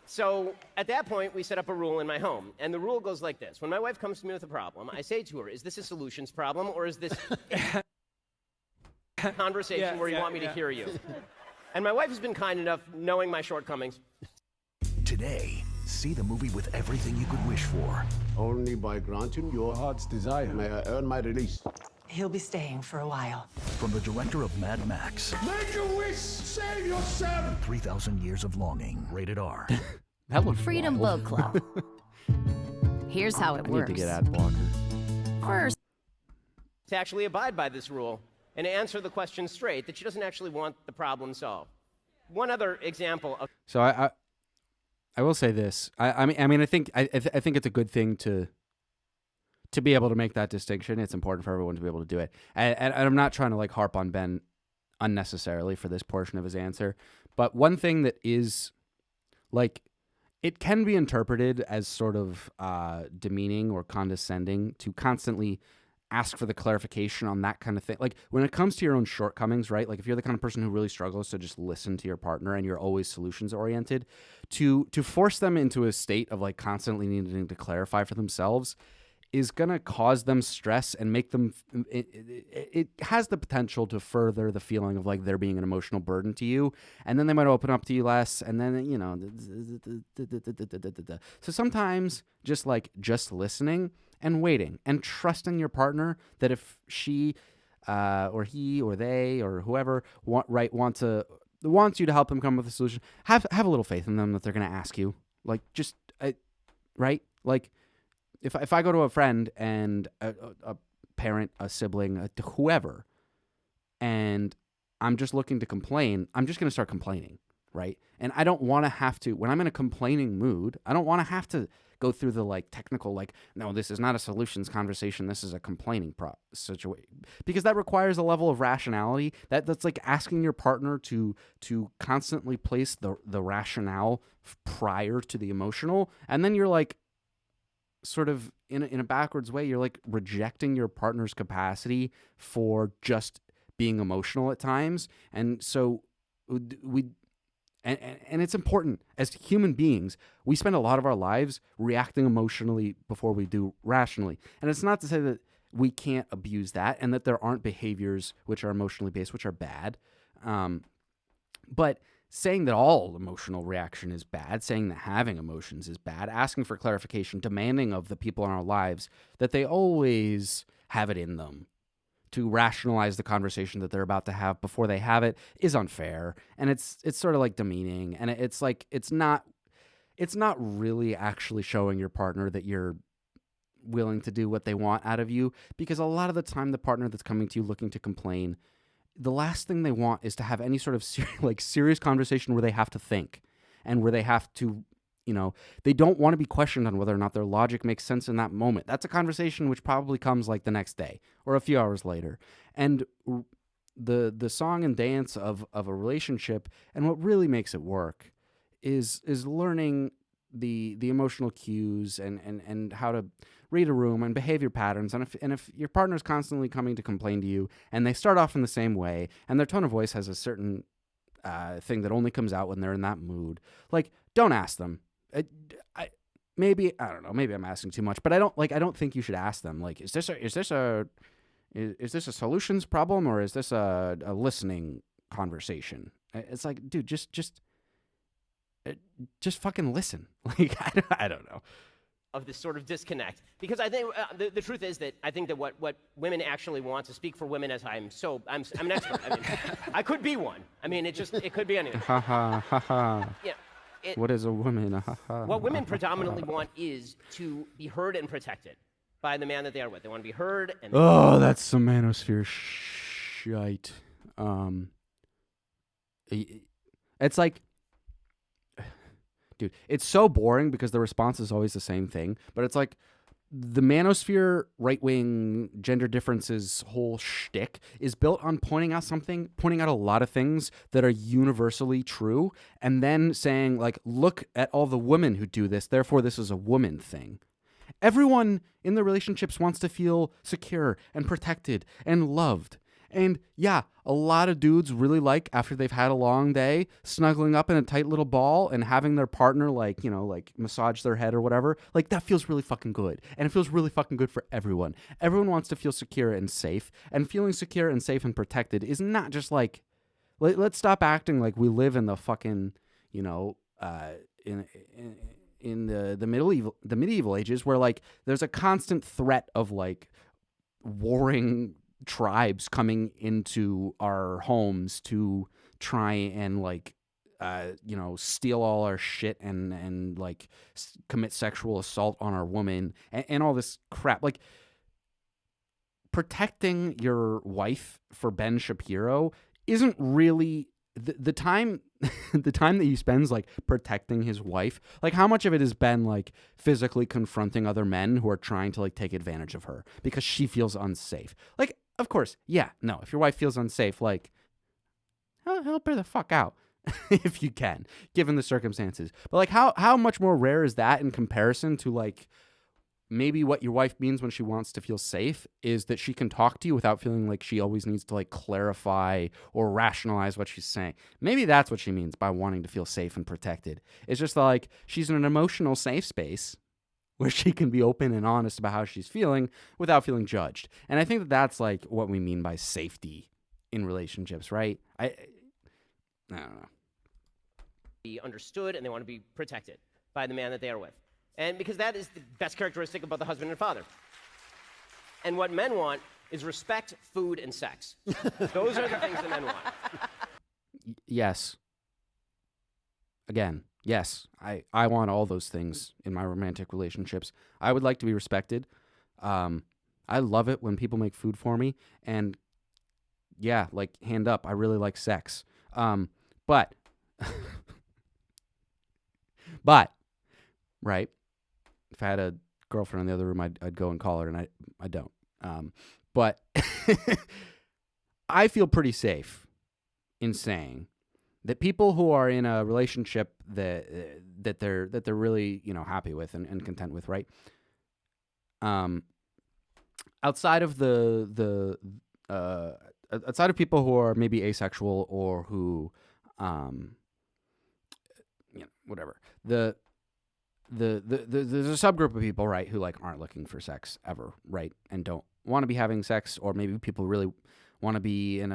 so at that point, we set up a rule in my home. And the rule goes like this. When my wife comes to me with a problem, I say to her, is this a solutions problem, or is this a conversation where you want me to hear you? And my wife has been kind enough, knowing my shortcomings. Today, see the movie with everything you could wish for. Only by granting your heart's desire may I earn my release. He'll be staying for a while. From the director of Mad Max. Make a wish! Save yourself! 3,000 Years of Longing. Rated R. That looked Freedom wild. Boat Club. Here's how it I works. need to get ad blocker. First, To actually abide by this rule and answer the question straight, that she doesn't actually want the problem solved. One other example of. So I will say this. I mean I think it's a good thing to be able to make that distinction. It's important for everyone to be able to do it. And I'm not trying to like harp on Ben unnecessarily for this portion of his answer, but one thing that is like, it can be interpreted as sort of demeaning or condescending to constantly ask for the clarification on that kind of thing. Like when it comes to your own shortcomings, right? Like if you're the kind of person who really struggles to just listen to your partner and you're always solutions oriented, to force them into a state of like constantly needing to clarify for themselves is going to cause them stress and make them, it has the potential to further the feeling of like there being an emotional burden to you. And then they might open up to you less. And then, you know, so sometimes just listening and waiting and trusting your partner that if she or he or they or whoever wants you to help them come up with a solution, have a little faith in them that they're going to ask you. Like just, right? Like, if I go to a friend and a parent, a sibling, whoever, and I'm just looking to complain, I'm just going to start complaining, right? And I don't want to have to, when I'm in a complaining mood, I don't want to have to go through the like technical, like, no, this is not a solutions conversation, this is a complaining situation. Because that requires a level of rationality that's like asking your partner to constantly place the rationale prior to the emotional. And then you're like, sort of in a backwards way, you're like rejecting your partner's capacity for just being emotional at times. And so and it's important as human beings, we spend a lot of our lives reacting emotionally before we do rationally. And it's not to say that we can't abuse that and that there aren't behaviors which are emotionally based, which are bad. But saying that all emotional reaction is bad, saying that having emotions is bad, asking for clarification, demanding of the people in our lives that they always have it in them to rationalize the conversation that they're about to have before they have it is unfair. And it's sort of like demeaning. And it's like, it's not really actually showing your partner that you're willing to do what they want out of you, because a lot of the time the partner that's coming to you looking to complain, the last thing they want is to have any sort of serious conversation where they have to think and where they have to, you know, they don't want to be questioned on whether or not their logic makes sense in that moment. That's a conversation which probably comes like the next day or a few hours later. And the song and dance of a relationship, and what really makes it work is learning the emotional cues and how to read a room and behavior patterns. And if your partner's constantly coming to complain to you and they start off in the same way and their tone of voice has a certain thing that only comes out when they're in that mood, like, don't ask them. Maybe I'm asking too much, but I don't think you should ask them, like, is this a solutions problem or is this a listening conversation? It's like, dude, just fucking listen. Like, I don't know. Of this sort of disconnect, because I think the truth is that I think that what women actually want, to speak for women, as I'm an expert. I mean, I could be one. I mean, it could be anything. Ha ha ha ha. Yeah. What is a woman? What women predominantly want is to be heard and protected by the man that they are with. They want to be heard and. Oh, that's some manosphere shite. It's like, dude, it's so boring because the response is always the same thing. But it's like the manosphere right-wing gender differences whole shtick is built on pointing out a lot of things that are universally true, and then saying, like, look at all the women who do this, therefore this is a woman thing. Everyone in the relationships wants to feel secure and protected and loved. And yeah, a lot of dudes really like, after they've had a long day, snuggling up in a tight little ball and having their partner, like, you know, like massage their head or whatever. Like, that feels really fucking good. And it feels really fucking good for everyone. Everyone wants to feel secure and safe. And feeling secure and safe and protected is not just like, let's stop acting like we live in the fucking, you know, in the medieval ages, where like there's a constant threat of like warring tribes coming into our homes to try and like steal all our shit and like commit sexual assault on our woman and all this crap. Like, protecting your wife for Ben Shapiro isn't really the time the time that he spends like protecting his wife. Like, how much of it has been like physically confronting other men who are trying to like take advantage of her because she feels unsafe? Like, of course, yeah, no, if your wife feels unsafe, like, help her the fuck out if you can, given the circumstances. But like, how much more rare is that in comparison to like maybe what your wife means when she wants to feel safe is that she can talk to you without feeling like she always needs to like clarify or rationalize what she's saying. Maybe that's what she means by wanting to feel safe and protected. It's just like she's in an emotional safe space where she can be open and honest about how she's feeling without feeling judged. And I think that that's like what we mean by safety in relationships, right? I don't know. Be understood and they want to be protected by the man that they are with. And because that is the best characteristic about the husband and father. And what men want is respect, food, and sex. Those are the things that men want. Yes. Again, yes. I want all those things in my romantic relationships. I would like to be respected. I love it when people make food for me. And yeah, like, hand up, I really like sex. But, right? If I had a girlfriend in the other room, I'd go and call her, and I don't. But I feel pretty safe in saying that people who are in a relationship that they're really, happy with and content with, right? Outside of outside of people who are maybe asexual or who, whatever. There's a subgroup of people, right, who like aren't looking for sex ever, right, and don't want to be having sex, or maybe people really want to be in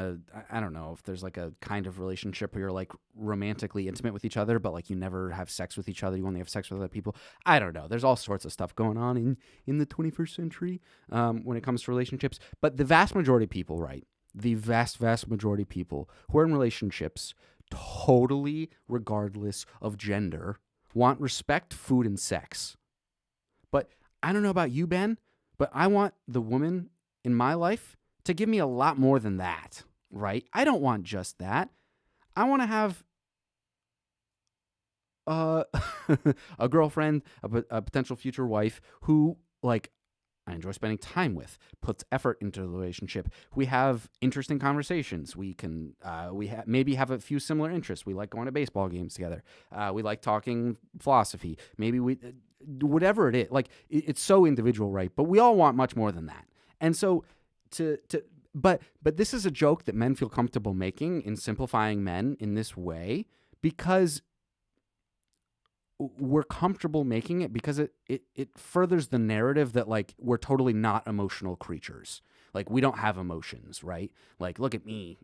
I don't know if there's like a kind of relationship where you're like romantically intimate with each other, but like you never have sex with each other, you only have sex with other people. I don't know. There's all sorts of stuff going on in the 21st century when it comes to relationships. But the vast majority of people, right, the vast majority of people who are in relationships, totally regardless of gender, want respect, food, and sex. But I don't know about you, Ben, but I want the woman in my life to give me a lot more than that, right? I don't want just that. I want to have a girlfriend, a potential future wife who, like, I enjoy spending time with, puts effort into the relationship. We have interesting conversations. We can maybe have a few similar interests. We like going to baseball games together. We like talking philosophy. Maybe whatever it is. Like, it's so individual, right? But we all want much more than that. And so but this is a joke that men feel comfortable making in simplifying men in this way because we're comfortable making it because it furthers the narrative that like we're totally not emotional creatures. Like, we don't have emotions, right? Like, look at me.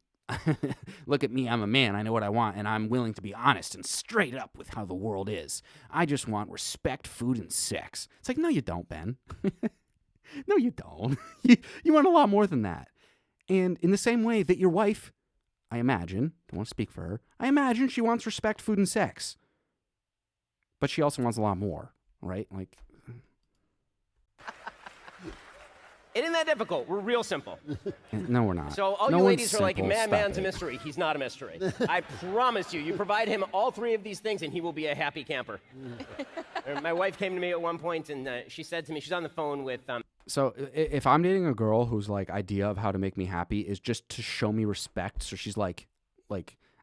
Look at me. I'm a man. I know what I want, and I'm willing to be honest and straight up with how the world is. I just want respect, food, and sex. It's like, no, you don't, Ben. No, you don't. You want a lot more than that. And in the same way that your wife, I imagine, don't want to speak for her, I imagine she wants respect, food, and sex. But she also wants a lot more, right? Like, It isn't that difficult. We're real simple. No, we're not. So all No you one's ladies are like, simple. Stop man's a it. mystery. He's not a mystery. I promise you. You provide him all three of these things, and he will be a happy camper. My wife came to me at one point, and she said to me, she's on the phone with... So if I'm dating a girl whose like idea of how to make me happy is just to show me respect, so she's like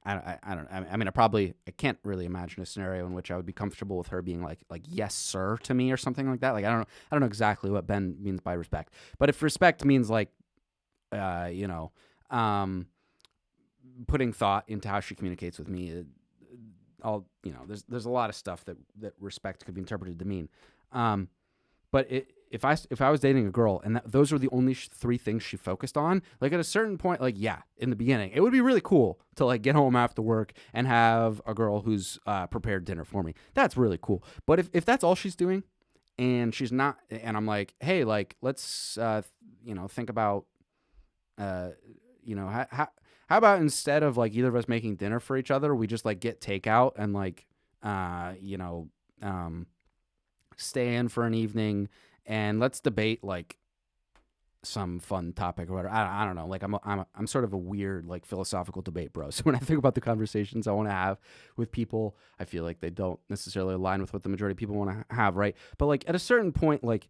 I can't really imagine a scenario in which I would be comfortable with her being like yes sir to me or something like that. Like, I don't know exactly what Ben means by respect, but if respect means like putting thought into how she communicates with me, there's a lot of stuff that respect could be interpreted to mean. But if I was dating a girl and those were the only three things she focused on, like at a certain point, like, yeah, in the beginning, it would be really cool to like get home after work and have a girl who's prepared dinner for me. That's really cool. But if that's all she's doing and she's not, and I'm like, hey, like, let's, think about, how about instead of like either of us making dinner for each other, we just like get takeout and like, stay in for an evening and let's debate like some fun topic or whatever. I don't know. Like I'm sort of a weird like philosophical debate bro. So when I think about the conversations I want to have with people, I feel like they don't necessarily align with what the majority of people want to have, right? But like at a certain point, like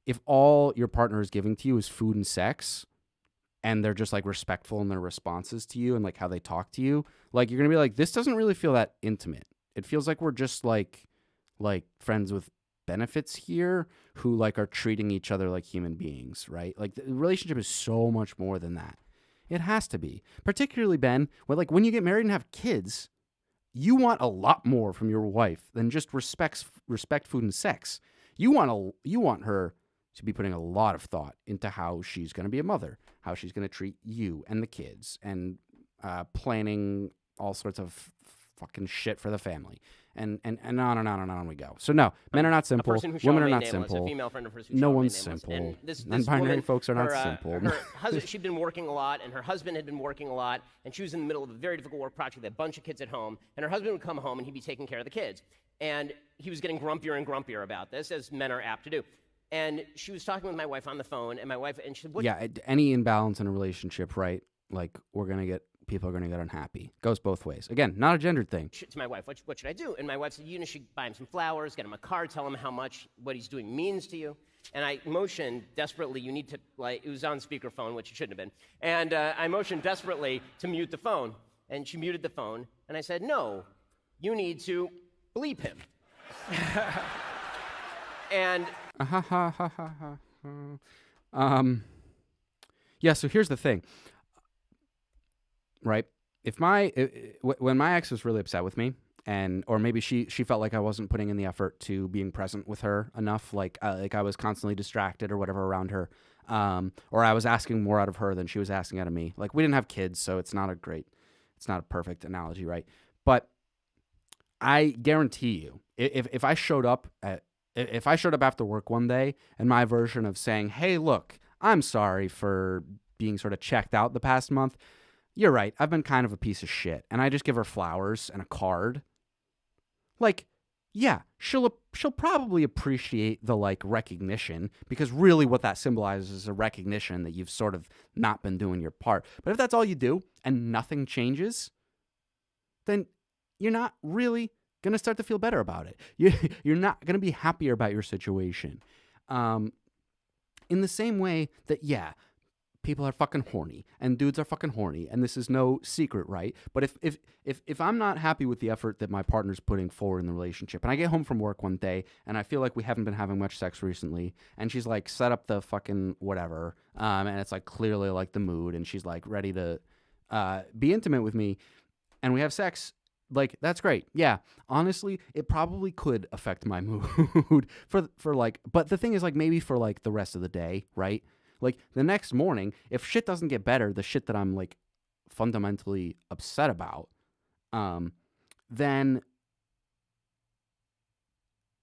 if all your partner is giving to you is food and sex, and they're just like respectful in their responses to you and like how they talk to you, like you're gonna be like, this doesn't really feel that intimate. It feels like we're just like friends with benefits here who like are treating each other like human beings, right? Like the relationship is so much more than that. It has to be. Particularly, Ben, when you get married and have kids, you want a lot more from your wife than just respect, food, and sex. You want her to be putting a lot of thought into how she's going to be a mother, how she's going to treat you and the kids, and planning all sorts of fucking shit for the family. And on and on and on we go. So no, men are not simple. Women are not simple. A female friend of hers who no shall one's remain nameless. simple. And this Non-binary woman, folks are not simple. Her husband, she'd been working a lot, and her husband had been working a lot, and she was in the middle of a very difficult work project. They had a bunch of kids at home, and her husband would come home, and he'd be taking care of the kids. And he was getting grumpier and grumpier about this, as men are apt to do. And she was talking with my wife on the phone, and she said, yeah, any imbalance in a relationship, right? Like people are going to get unhappy. Goes both ways. Again, not a gendered thing. To my wife, what should I do? And my wife said, you should buy him some flowers, get him a card, tell him how much what he's doing means to you. And I motioned desperately, you need to, like, it was on speakerphone, which it shouldn't have been. And I motioned desperately to mute the phone. And she muted the phone. And I said, no, you need to bleep him. And... Yeah, so here's the thing. Right? When my ex was really upset with me, or maybe she felt like I wasn't putting in the effort to being present with her enough, like I was constantly distracted or whatever around her, or I was asking more out of her than she was asking out of me. Like we didn't have kids, so it's not a perfect analogy, right? But I guarantee you, if I showed up after work one day and my version of saying, "Hey, look, I'm sorry for being sort of checked out the past month. You're right, I've been kind of a piece of shit," and I just give her flowers and a card, like, yeah, she'll probably appreciate the like recognition, because really what that symbolizes is a recognition that you've sort of not been doing your part. But if that's all you do and nothing changes, then you're not really going to start to feel better about it. You're not going to be happier about your situation. In the same way that, yeah, people are fucking horny and dudes are fucking horny, and this is no secret, right? But if I'm not happy with the effort that my partner's putting forward in the relationship, and I get home from work one day and I feel like we haven't been having much sex recently, and she's like set up the fucking whatever, and it's like clearly like the mood, and she's like ready to be intimate with me, and we have sex, like, that's great. Yeah, honestly, it probably could affect my mood for like, but the thing is, like, maybe for like the rest of the day, right? Like the next morning, if shit doesn't get better, the shit that I'm like fundamentally upset about, then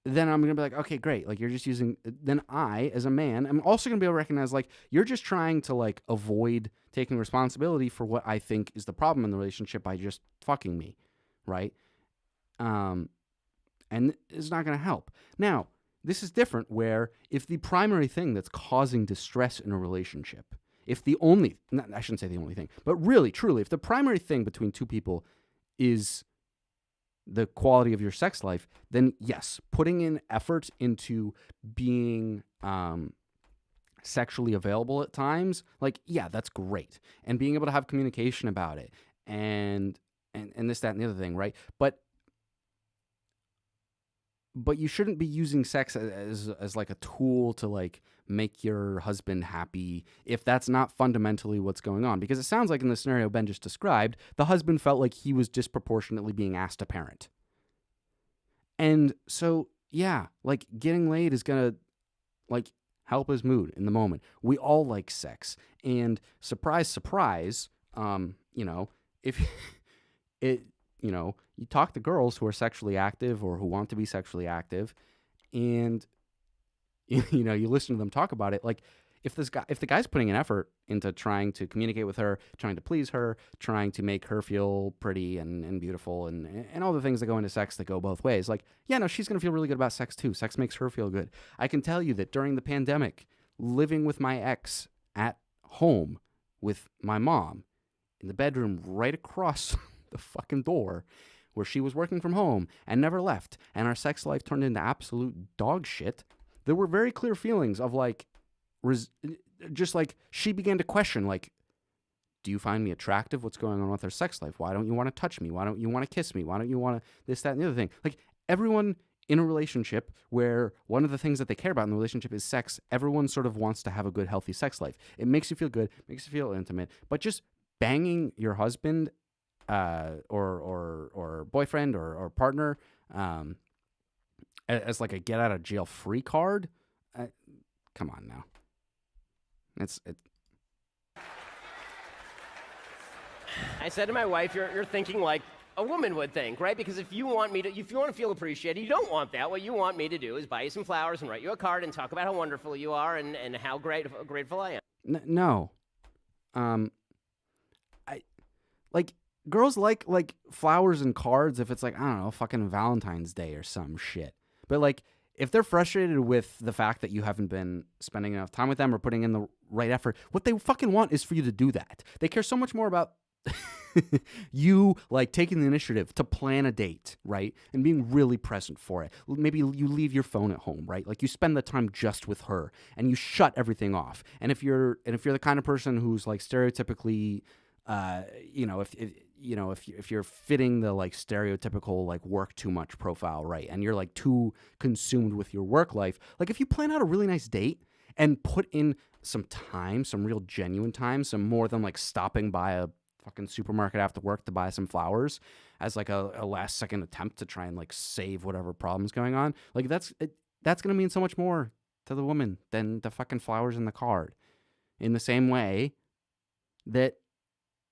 I'm gonna be like, okay, great. Like you're just using. Then I, as a man, I'm also gonna be able to recognize like you're just trying to like avoid taking responsibility for what I think is the problem in the relationship by just fucking me, right? And it's not gonna help. Now, this is different where if the primary thing that's causing distress in a relationship, I shouldn't say the only thing, but really, truly, if the primary thing between two people is the quality of your sex life, then yes, putting in effort into being sexually available at times, like, yeah, that's great. And being able to have communication about it and this, that, and the other thing, right? But you shouldn't be using sex as like a tool to like make your husband happy if that's not fundamentally what's going on. Because it sounds like in the scenario Ben just described, the husband felt like he was disproportionately being asked to parent. And so, yeah, like getting laid is going to like help his mood in the moment. We all like sex. And surprise, surprise, if you talk to girls who are sexually active or who want to be sexually active, and you listen to them talk about it, like if the guy's putting an effort into trying to communicate with her, trying to please her, trying to make her feel pretty and beautiful and all the things that go into sex that go both ways, like, yeah, no, she's going to feel really good about sex too. Sex makes her feel good. I can tell you that during the pandemic, living with my ex at home with my mom in the bedroom right across the fucking door where she was working from home and never left, and our sex life turned into absolute dog shit, there were very clear feelings of like, just like she began to question, like, do you find me attractive? What's going on with our sex life? Why don't you want to touch me? Why don't you want to kiss me? Why don't you want to this, that, and the other thing? Like, everyone in a relationship where one of the things that they care about in the relationship is sex, everyone sort of wants to have a good, healthy sex life. It makes you feel good, makes you feel intimate, but just banging your husband or boyfriend or partner as like a get out of jail free card, come on now. I said to my wife, you're thinking like a woman would think, right? Because if you want to feel appreciated, you don't want that. What you want me to do is buy you some flowers and write you a card and talk about how wonderful you are and how grateful I am. No. Girls like flowers and cards if it's like, I don't know, fucking Valentine's Day or some shit. But like, if they're frustrated with the fact that you haven't been spending enough time with them or putting in the right effort, what they fucking want is for you to do that. They care so much more about you like taking the initiative to plan a date, right? And being really present for it. Maybe you leave your phone at home, right? Like, you spend the time just with her and you shut everything off. And if you're the kind of person who's like stereotypically, if you're fitting the like stereotypical like work too much profile, right? And you're like too consumed with your work life. Like, if you plan out a really nice date and put in some time, some real genuine time, some more than like stopping by a fucking supermarket after work to buy some flowers as like a last second attempt to try and like save whatever problem's going on. Like, that's going to mean so much more to the woman than the fucking flowers in the card. In the same way that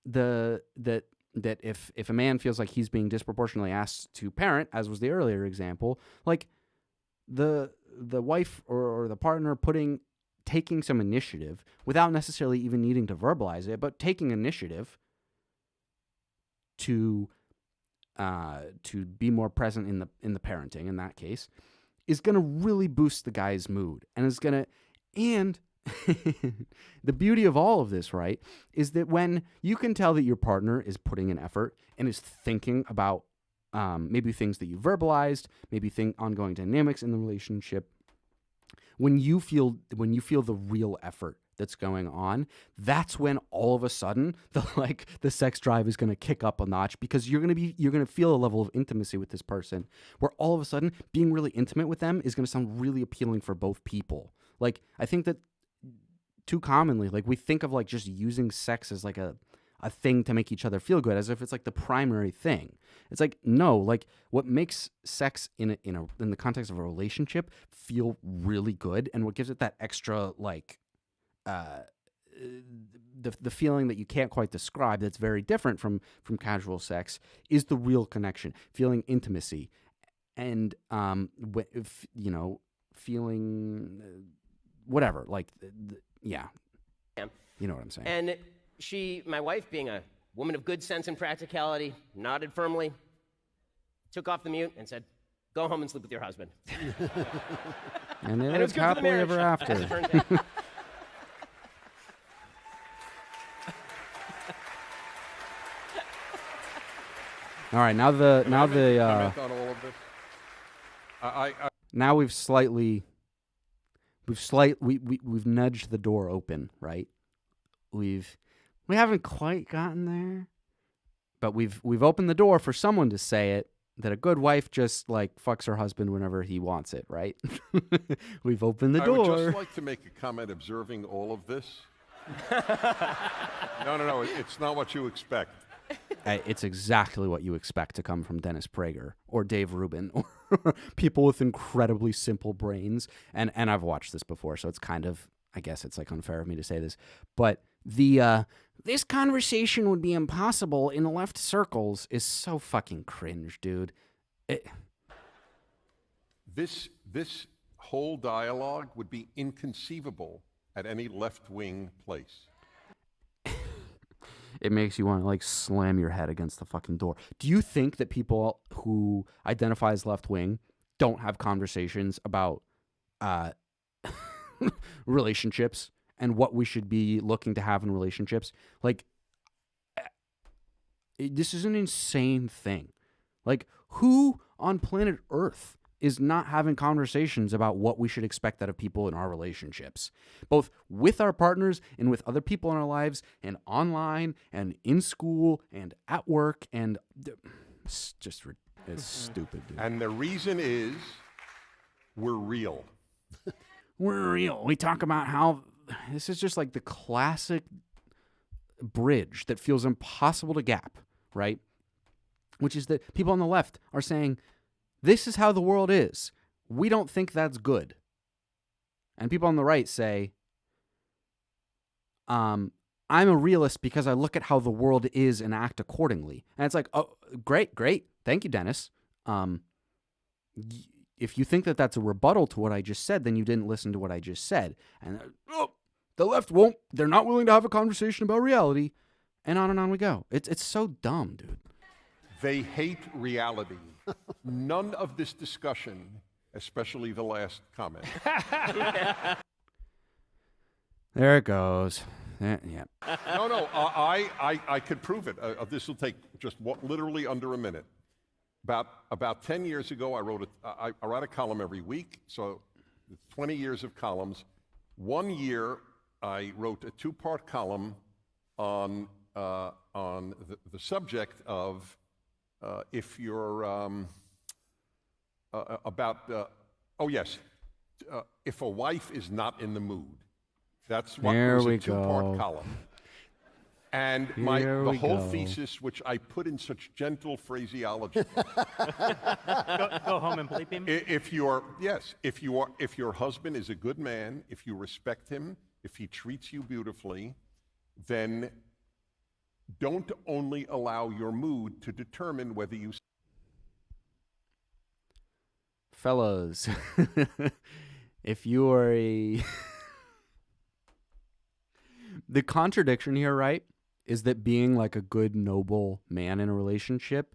if a man feels like he's being disproportionately asked to parent, as was the earlier example, like the wife or the partner taking some initiative without necessarily even needing to verbalize it, but taking initiative to be more present in the parenting in that case is going to really boost the guy's mood and the beauty of all of this, right, is that when you can tell that your partner is putting an effort and is thinking about maybe things that you verbalized, maybe ongoing dynamics in the relationship, when you feel the real effort that's going on, that's when all of a sudden the sex drive is going to kick up a notch, because you're going to feel a level of intimacy with this person where all of a sudden being really intimate with them is going to sound really appealing for both people. Like, I think that too commonly, like, we think of like just using sex as like a thing to make each other feel good, as if it's like the primary thing. It's like, no, like, what makes sex in the context of a relationship feel really good, and what gives it that extra like the feeling that you can't quite describe, that's very different from casual sex, is the real connection, feeling intimacy, and feeling whatever, like yeah, you know what I'm saying. And my wife, being a woman of good sense and practicality, nodded firmly, took off the mute, and said, "Go home and sleep with your husband." And it was was good for the happily marriage, ever after. as it turned out. All right, now comment on all of this? now we've nudged the door open, right? We haven't quite gotten there, but we've opened the door for someone to say it, that a good wife just like fucks her husband whenever he wants it, right? We've opened the door. I would just like to make a comment observing all of this. No, it's not what you expect. It's exactly what you expect to come from Dennis Prager or Dave Rubin or people with incredibly simple brains. And I've watched this before, so it's kind of, I guess it's like unfair of me to say this, but this conversation would be impossible in left circles is so fucking cringe, dude. This whole dialogue would be inconceivable at any left-wing place. It makes you want to like slam your head against the fucking door. Do you think that people who identify as left wing don't have conversations about relationships and what we should be looking to have in relationships? Like, this is an insane thing. Like, who on planet Earth is not having conversations about what we should expect out of people in our relationships, both with our partners and with other people in our lives, and online and in school and at work, and it's stupid, dude. And the reason is we're real. We're real. We talk about how this is just like the classic bridge that feels impossible to gap, right? Which is that people on the left are saying, this is how the world is. We don't think that's good. And people on the right say, I'm a realist because I look at how the world is and act accordingly. And it's like, oh, great. Thank you, Dennis. If you think that that's a rebuttal to what I just said, then you didn't listen to what I just said. And the left won't. They're not willing to have a conversation about reality. And on we go. It's so dumb, dude. They hate reality. None of this discussion, especially the last comment. There it goes. Yeah. No, I could prove it. This will take just literally under a minute. About 10 years ago, I wrote a column every week, so 20 years of columns. 1 year, I wrote a 2-part column on the subject of if you're if a wife is not in the mood. That's what was a 2-part column. And the whole thesis, which I put in such gentle phraseology. Go home and bleep him. If your husband is a good man, if you respect him, if he treats you beautifully, then don't only allow your mood to determine whether you... Fellas, if you are the contradiction here, right, is that being like a good, noble man in a relationship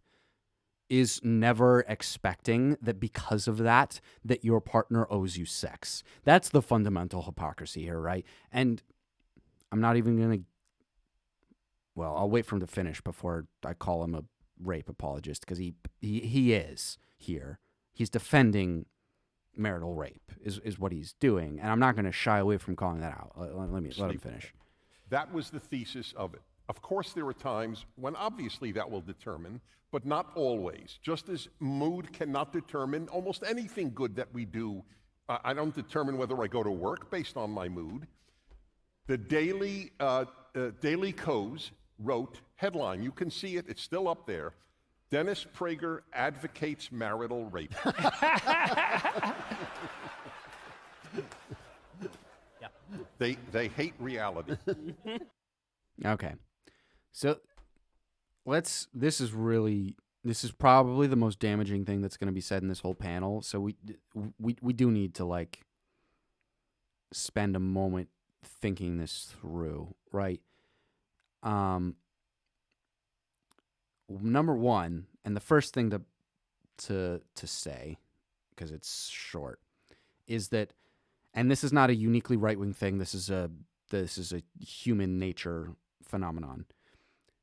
is never expecting that because of that your partner owes you sex. That's the fundamental hypocrisy here, right? And I'm not even going to... Well, I'll wait for him to finish before I call him a rape apologist, because he is here. He's defending marital rape is what he's doing, and I'm not going to shy away from calling that out. Let him finish. That was the thesis of it. Of course, there are times when obviously that will determine, but not always. Just as mood cannot determine almost anything good that we do. I don't determine whether I go to work based on my mood. The Daily Kos wrote, headline, you can see it, it's still up there, Dennis Prager advocates marital rape. They hate reality. Okay. So this is probably the most damaging thing that's going to be said in this whole panel. So we do need to like spend a moment thinking this through, right? Number one, and the first thing to say, because it's short, is that, and this is not a uniquely right-wing thing, this is a human nature phenomenon.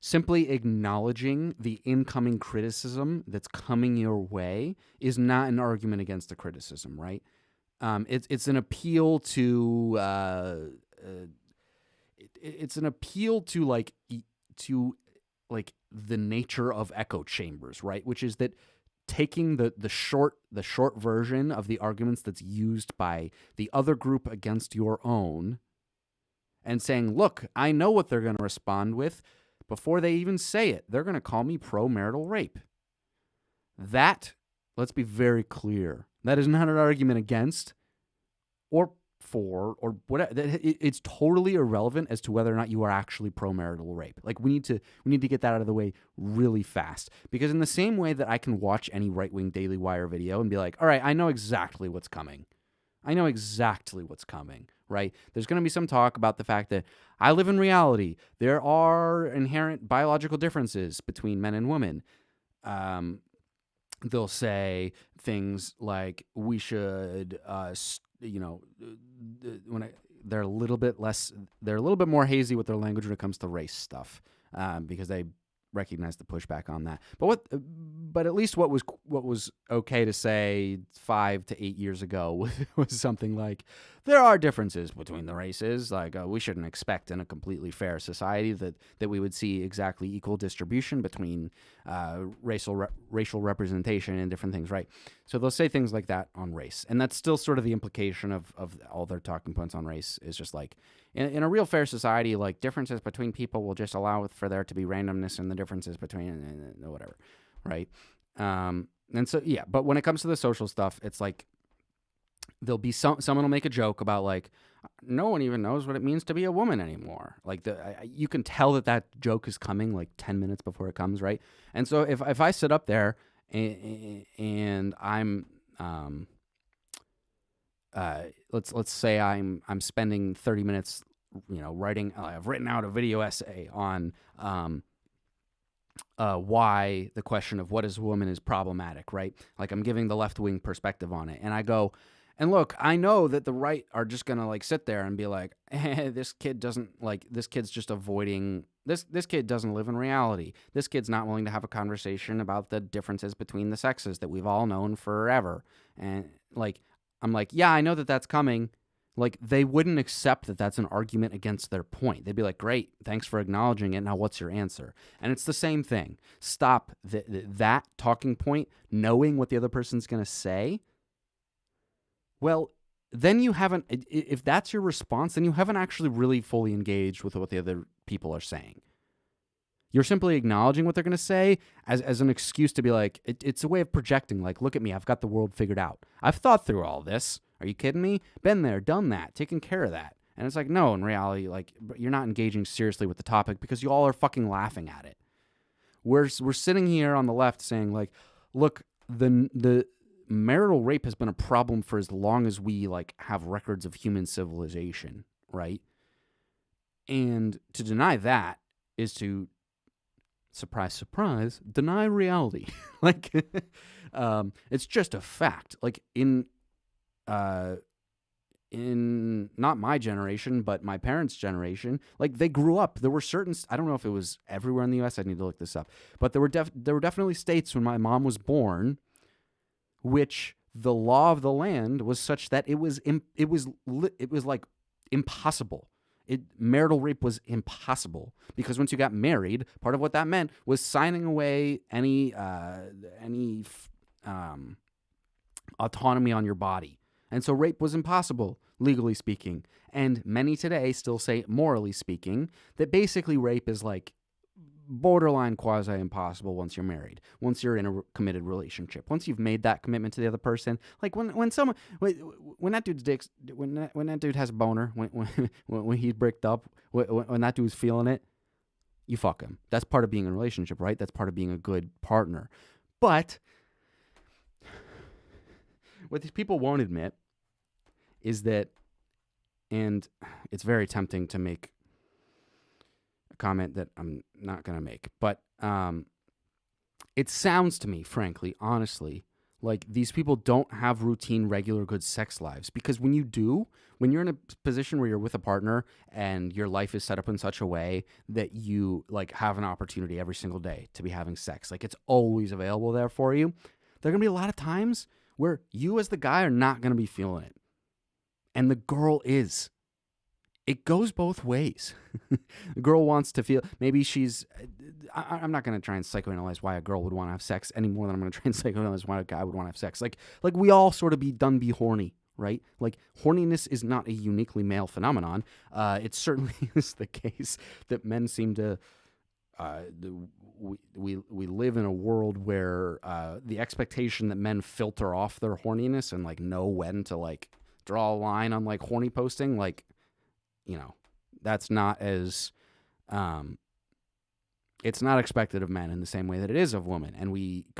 Simply acknowledging the incoming criticism that's coming your way is not an argument against the criticism, right? It's an appeal to it's an appeal to the nature of echo chambers, right? Which is that taking the short version of the arguments that's used by the other group against your own and saying, look, I know what they're going to respond with before they even say it. They're going to call me pro-marital rape. That, let's be very clear, that is not an argument against or for or whatever. It's totally irrelevant as to whether or not you are actually pro-marital rape. Like we need to get that out of the way really fast, because in the same way that I can watch any right-wing Daily Wire video and be like, all right, I know exactly what's coming. right? There's going to be some talk about the fact that I live in reality. There are inherent biological differences between men and women. They'll say things like we should, they're a little bit more hazy with their language when it comes to race stuff, because they recognize the pushback on that. But at least what was okay to say 5 to 8 years ago was something like, there are differences between the races. Like we shouldn't expect in a completely fair society that we would see exactly equal distribution between racial representation and different things, right? So they'll say things like that on race, and that's still sort of the implication of all their talking points on race is just like, in a real fair society, like differences between people will just allow for there to be randomness in the differences between whatever, right? And so yeah, but when it comes to the social stuff, it's like there'll be someone will make a joke about like, no one even knows what it means to be a woman anymore. Like you can tell that joke is coming like 10 minutes before it comes, right? And so if I sit up there and I'm let's say I'm spending 30 minutes, writing. I've written out a video essay on why the question of what is a woman is problematic, right? Like I'm giving the left-wing perspective on it, and I go, and look, I know that the right are just gonna like sit there and be like, this kid just avoiding this kid doesn't live in reality. This kid's not willing to have a conversation about the differences between the sexes that we've all known forever. And like, I'm like, yeah, I know that that's coming. Like, they wouldn't accept that that's an argument against their point. They'd be like, great, thanks for acknowledging it. Now what's your answer? And it's the same thing. Stop that talking point, knowing what the other person's going to say. Well, then you haven't, if that's your response, then you haven't actually really fully engaged with what the other people are saying. You're simply acknowledging what they're going to say as an excuse to be like, it's a way of projecting, like, look at me, I've got the world figured out. I've thought through all this. Are you kidding me? Been there, done that, taken care of that. And it's like, no, in reality, like, you're not engaging seriously with the topic because you all are fucking laughing at it. We're sitting here on the left saying, like, look, the marital rape has been a problem for as long as we, like, have records of human civilization, right? And to deny that is to, surprise, surprise, deny reality. Like, it's just a fact. Like, in not my generation, but my parents' generation, like they grew up. There were certain, I don't know if it was everywhere in the U.S. I need to look this up, but there were definitely states when my mom was born, which the law of the land was such that it was like impossible. Marital rape was impossible because once you got married, part of what that meant was signing away any autonomy on your body. And so rape was impossible, legally speaking. And many today still say, morally speaking, that basically rape is like borderline quasi-impossible once you're married, once you're in a committed relationship, once you've made that commitment to the other person. Like when that dude has a boner, when he's bricked up, when that dude's feeling it, you fuck him. That's part of being in a relationship, right? That's part of being a good partner. But what these people won't admit is that, and it's very tempting to make a comment that I'm not going to make, but it sounds to me, frankly, honestly, like these people don't have routine, regular, good sex lives. Because when you're in a position where you're with a partner and your life is set up in such a way that you like have an opportunity every single day to be having sex, like it's always available there for you, there are going to be a lot of times where you as the guy are not going to be feeling it. And the girl is. It goes both ways. The girl wants to feel, maybe she's, I'm not going to try and psychoanalyze why a girl would want to have sex any more than I'm going to try and psychoanalyze why a guy would want to have sex. Like we all sort of be horny, right? Like horniness is not a uniquely male phenomenon. It certainly is the case that men seem to, we live in a world where the expectation that men filter off their horniness and like know when to like draw a line on like horny posting, like, you know, that's not as it's not expected of men in the same way that it is of women. And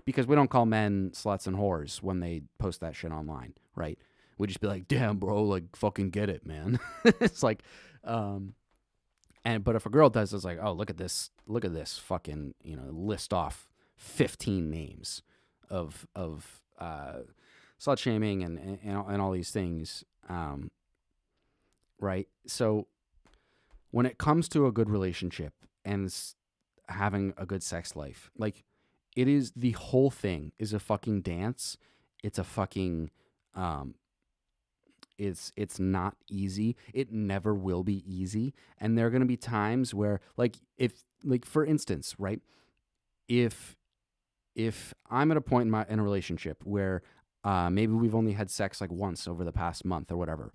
because we don't call men sluts and whores when they post that shit online, right? would just be like, damn, bro, like fucking get it, man. It's like, but if a girl does, it's like, oh, look at this fucking, list off 15 names of slut shaming and all these things, right? So when it comes to a good relationship and having a good sex life, like, it is, the whole thing is a fucking dance. It's a fucking, it's not easy. It never will be easy. And there are going to be times where, like, for instance, right? If I'm at a point in a relationship where maybe we've only had sex like once over the past month or whatever,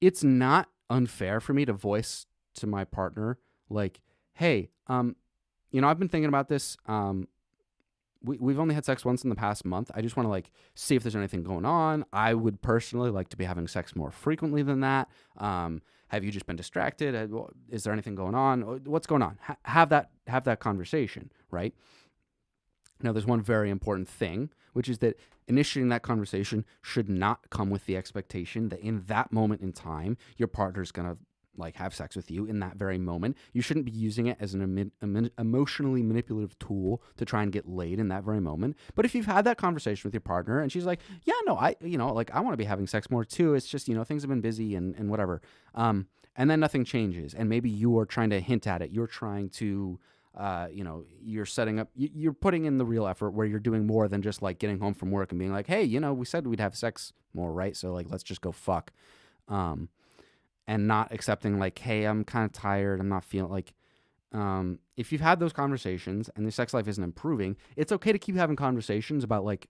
it's not unfair for me to voice to my partner, like, hey, I've been thinking about this. We've only had sex once in the past month. I just want to, like, see if there's anything going on. I would personally like to be having sex more frequently than that. Have you just been distracted? Is there anything going on? What's going on? Have that conversation, right? Now, there's one very important thing, which is that initiating that conversation should not come with the expectation that in that moment in time, your partner's going to, like, have sex with you in that very moment. You shouldn't be using it as an emotionally manipulative tool to try and get laid in that very moment. But if you've had that conversation with your partner and she's like, yeah, no, I want to be having sex more too. It's just, things have been busy and whatever. And then nothing changes. And maybe you are trying to hint at it. You're trying to, you're setting up, you're putting in the real effort where you're doing more than just, like, getting home from work and being like, hey, we said we'd have sex more, right? So, like, let's just go fuck. And not accepting, like, hey, I'm kind of tired. I'm not feeling like, if you've had those conversations and the sex life isn't improving, it's okay to keep having conversations about, like,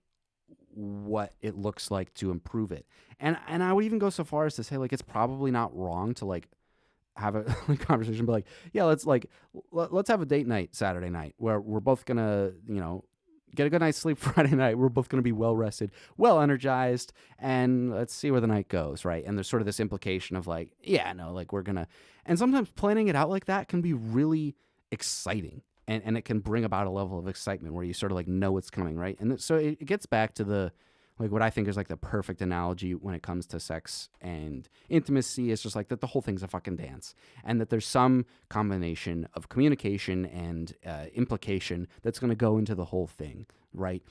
what it looks like to improve it. And I would even go so far as to say, like, it's probably not wrong to, like, have a conversation, but, like, yeah, let's have a date night Saturday night where we're both gonna, get a good night's sleep Friday night. We're both going to be well rested, well energized, and let's see where the night goes, right? And there's sort of this implication of, like, yeah, no, like, we're going to, and sometimes planning it out like that can be really exciting, and it can bring about a level of excitement where you sort of, like, know what's coming, right? And so it gets back to the, like, what I think is, like, the perfect analogy when it comes to sex and intimacy. Is just like that the whole thing's a fucking dance, and that there's some combination of communication and implication that's going to go into the whole thing, right?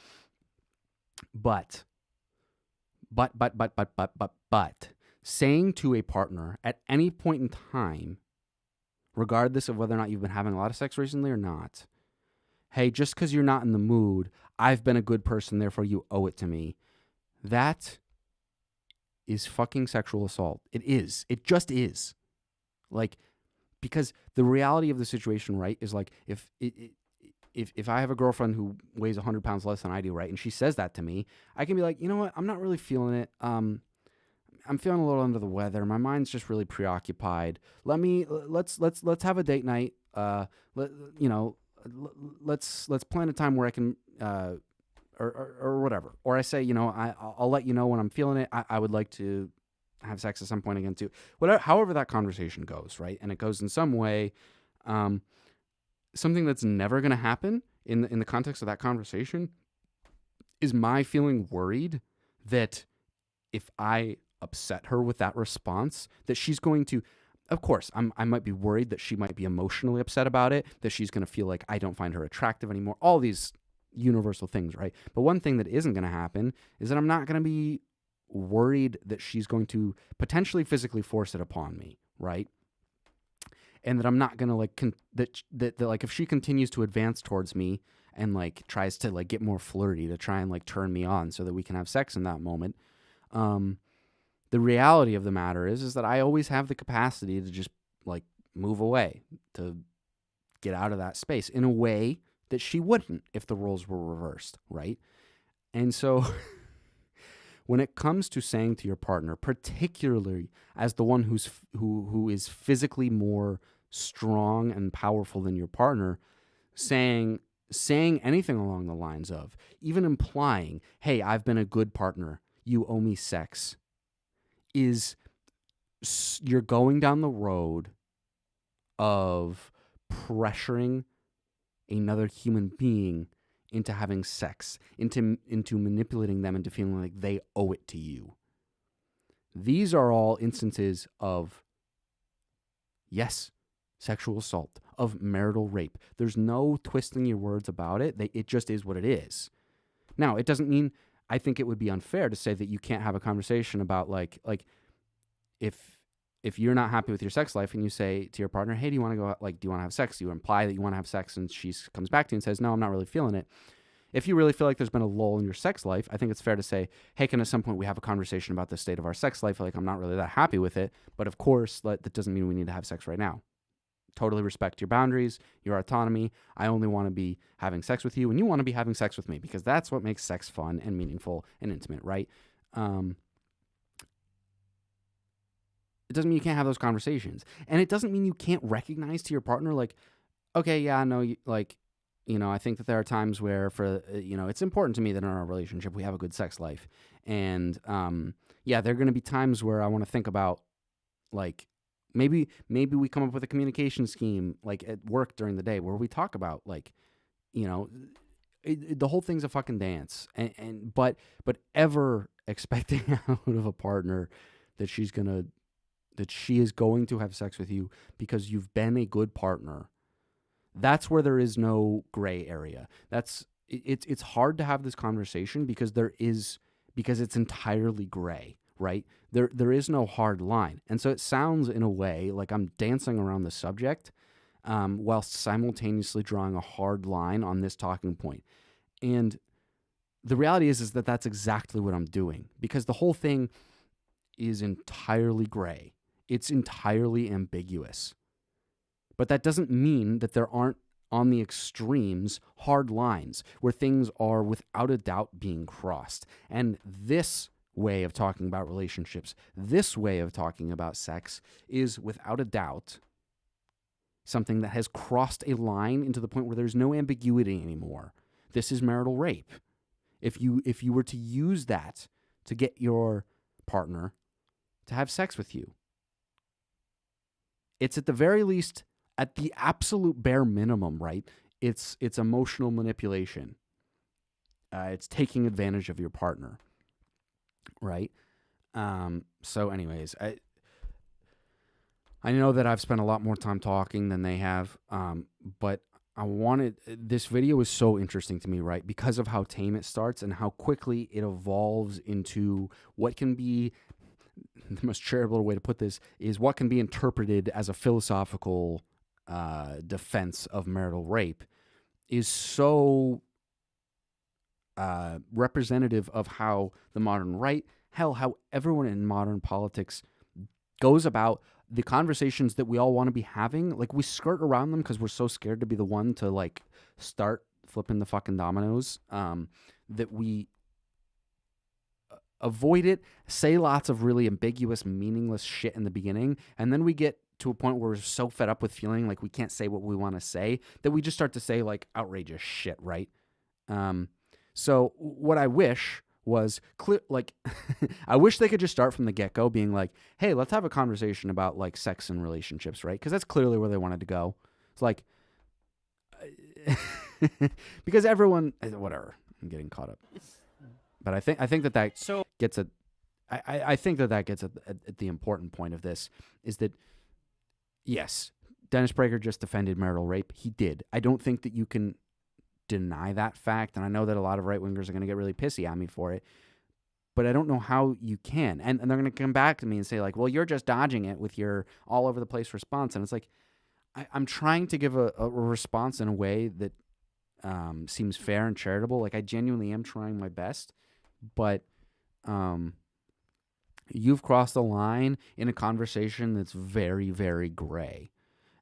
But saying to a partner at any point in time, regardless of whether or not you've been having a lot of sex recently or not, hey, just because you're not in the mood, I've been a good person, therefore you owe it to me. That is fucking sexual assault. It is. It just is. Like, because the reality of the situation, right, is, like, if I have a girlfriend who weighs 100 pounds less than I do, right, and she says that to me, I can be like, you know what, I'm not really feeling it. I'm feeling a little under the weather. My mind's just really preoccupied. Let's have a date night. Let's plan a time where I can or whatever. Or I say, I'll let you know when I'm feeling it. I would like to have sex at some point again too. Whatever, however that conversation goes, right? And it goes in some way, something that's never going to happen in the context of that conversation is my feeling worried that if I upset her with that response, that she's going to, of course, I might be worried that she might be emotionally upset about it, that she's going to feel like I don't find her attractive anymore, all these universal things, right? But one thing that isn't going to happen is that I'm not going to be worried that she's going to potentially physically force it upon me, right? And that I'm not going to, like, that like, if she continues to advance towards me and, like, tries to, like, get more flirty to try and, like, turn me on so that we can have sex in that moment, the reality of the matter is that I always have the capacity to just, like, move away, to get out of that space in a way that she wouldn't if the roles were reversed, right? And so when it comes to saying to your partner, particularly as the one who is physically more strong and powerful than your partner, saying anything along the lines of, even implying, hey, I've been a good partner, you owe me sex, is you're going down the road of pressuring another human being into having sex, into manipulating them into feeling like they owe it to you. These are all instances of, yes, sexual assault, of marital rape. There's no twisting your words about it. It just is what it is. Now, it doesn't mean, I think it would be unfair to say that you can't have a conversation about like if you're not happy with your sex life and you say to your partner, hey, do you want to go out, like, do you want to have sex? You imply that you want to have sex, and she comes back to you and says, no, I'm not really feeling it. If you really feel like there's been a lull in your sex life, I think it's fair to say, hey, can at some point we have a conversation about the state of our sex life? Like, I'm not really that happy with it, but of course, that doesn't mean we need to have sex right now. Totally respect your boundaries, your autonomy. I only want to be having sex with you, and you want to be having sex with me, because that's what makes sex fun and meaningful and intimate, right? It doesn't mean you can't have those conversations. And it doesn't mean you can't recognize to your partner, like, okay, yeah, I know, I think that there are times where it's important to me that in our relationship we have a good sex life. And, there are going to be times where I want to think about, like, maybe we come up with a communication scheme, like, at work during the day where we talk about, like, the whole thing's a fucking dance. But ever expecting out of a partner that she is going to have sex with you because you've been a good partner, that's where there is no gray area. It's hard to have this conversation because it's entirely gray, right? There is no hard line. And so it sounds in a way like I'm dancing around the subject whilst simultaneously drawing a hard line on this talking point. And the reality is that that's exactly what I'm doing, because the whole thing is entirely gray. It's entirely ambiguous. But that doesn't mean that there aren't, on the extremes, hard lines where things are without a doubt being crossed. And this way of talking about relationships, this way of talking about sex, is without a doubt something that has crossed a line into the point where there's no ambiguity anymore. This is marital rape. If you were to use that to get your partner to have sex with you, it's at the very least, at the absolute bare minimum, right? It's emotional manipulation. It's taking advantage of your partner, right? So anyways, I know that I've spent a lot more time talking than they have, but this video is so interesting to me, right? Because of how tame it starts and how quickly it evolves into what can be, the most charitable way to put this is what can be interpreted as a philosophical defense of marital rape, is so representative of how the modern right, how everyone in modern politics goes about the conversations that we all want to be having. Like, we skirt around them because we're so scared to be the one to, like, start flipping the fucking dominoes, that we avoid it, say lots of really ambiguous, meaningless shit in the beginning, and then we get to a point where we're so fed up with feeling like we can't say what we want to say that we just start to say, like, outrageous shit, right? So what I wish was clear, like, I wish they could just start from the get-go being like, hey, let's have a conversation about, like, sex and relationships, right? Because that's clearly where they wanted to go. It's like, because everyone, whatever, I'm getting caught up. But I think that So gets at, I think that gets at the important point of this, is that, yes, Dennis Prager just defended marital rape. He did. I don't think that you can deny that fact, and I know that a lot of right-wingers are going to get really pissy at me for it, but I don't know how you can. And they're going to come back to me and say, like, well, you're just dodging it with your all-over-the-place response. And it's like, I'm trying to give a response in a way that seems fair and charitable. Like, I genuinely am trying my best, but you've crossed a line in a conversation that's very, very gray.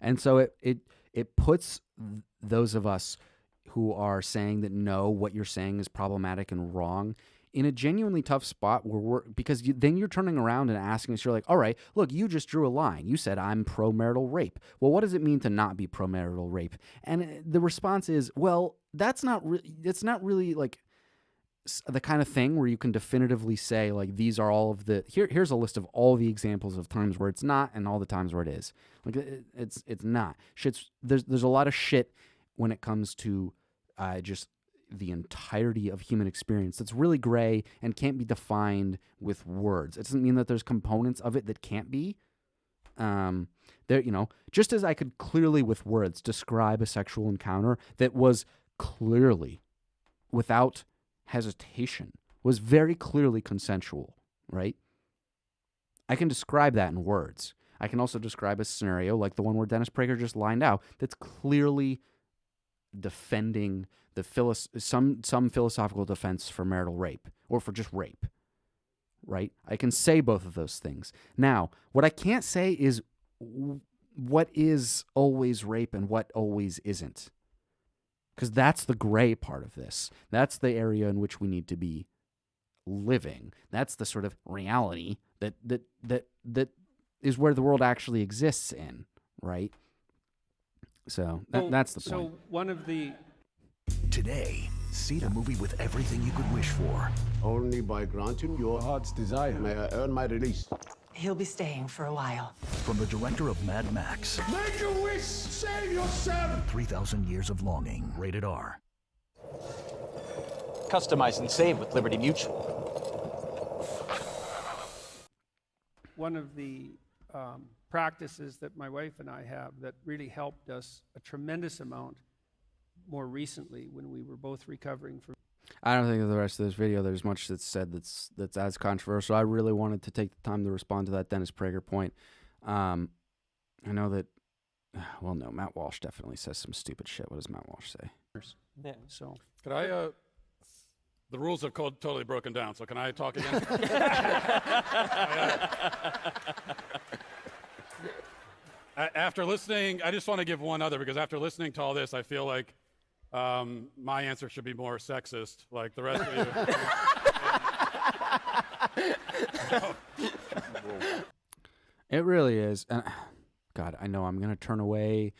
And so it puts those of us who are saying that, no, what you're saying is problematic and wrong, in a genuinely tough spot where because then you're turning around and asking us, you're like, all right, look, you just drew a line. You said I'm pro-marital rape. Well, what does it mean to not be pro-marital rape? And the response is, well, that's not really like the kind of thing where you can definitively say, like, these are all of the, here's a list of all the examples of times where it's not and all the times where it is. Like, it's not. There's a lot of shit when it comes to just the entirety of human experience that's really gray and can't be defined with words. It doesn't mean that there's components of it that can't be. Just as I could clearly with words describe a sexual encounter that was clearly, without hesitation, was very clearly consensual, right? I can describe that in words. I can also describe a scenario like the one where Dennis Prager just lined out that's clearly defending some philosophical defense for marital rape or for just rape, right? I can say both of those things. Now, what I can't say is what is always rape and what always isn't, because that's the gray part of this. That's the area in which we need to be living. That's the sort of reality that is where the world actually exists in, right? So that's the point. So one of the... Today, see the movie with everything you could wish for. Only by granting your heart's desire may I earn my release. He'll be staying for a while. From the director of Mad Max, Make a wish! Save yourself! 3,000 Years of Longing, rated R. Customize and save with Liberty Mutual. One of the practices that my wife and I have that really helped us a tremendous amount more recently when we were both recovering from... I don't think of the rest of this video there's much that's said that's as controversial. I really wanted to take the time to respond to that Dennis Prager point. I know that, well, no, Matt Walsh definitely says some stupid shit. What does Matt Walsh say? Yeah, so... Could I, the rules have totally broken down, so can I talk again? After listening, I just want to give one other, because after listening to all this, I feel like my answer should be more sexist, like the rest of you. It really is. And God, I know I'm going to turn away.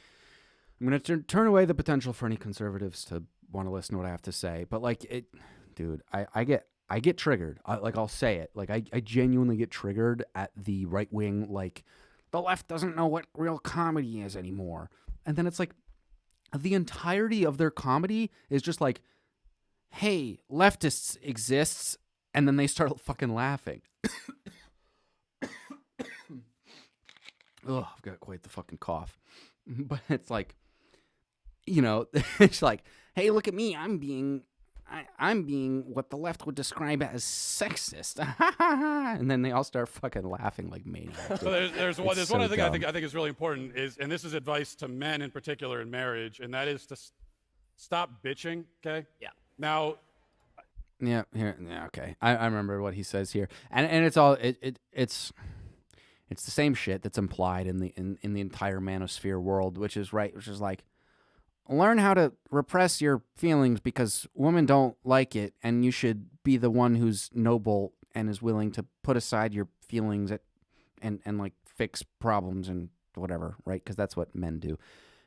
I'm going to turn away the potential for any conservatives to want to listen to what I have to say. But like it, dude, I get triggered. I'll say it. Like I genuinely get triggered at the right wing. Like the left doesn't know what real comedy is anymore. And then it's like the entirety of their comedy is just like, hey, leftists exists, and then they start fucking laughing. Ugh, I've got quite the fucking cough. But it's like, it's like, hey, look at me. I'm being what the left would describe as sexist. And then they all start fucking laughing like maniacs. So there's one other thing I think is really important is, and this is advice to men in particular in marriage, and that is to stop bitching. Okay. Yeah. Now. Yeah. Okay. I remember what he says here, and it's all it's the same shit that's implied in the entire manosphere world, which is like, learn how to repress your feelings because women don't like it, and you should be the one who's noble and is willing to put aside your feelings and like fix problems and whatever, right? Because that's what men do.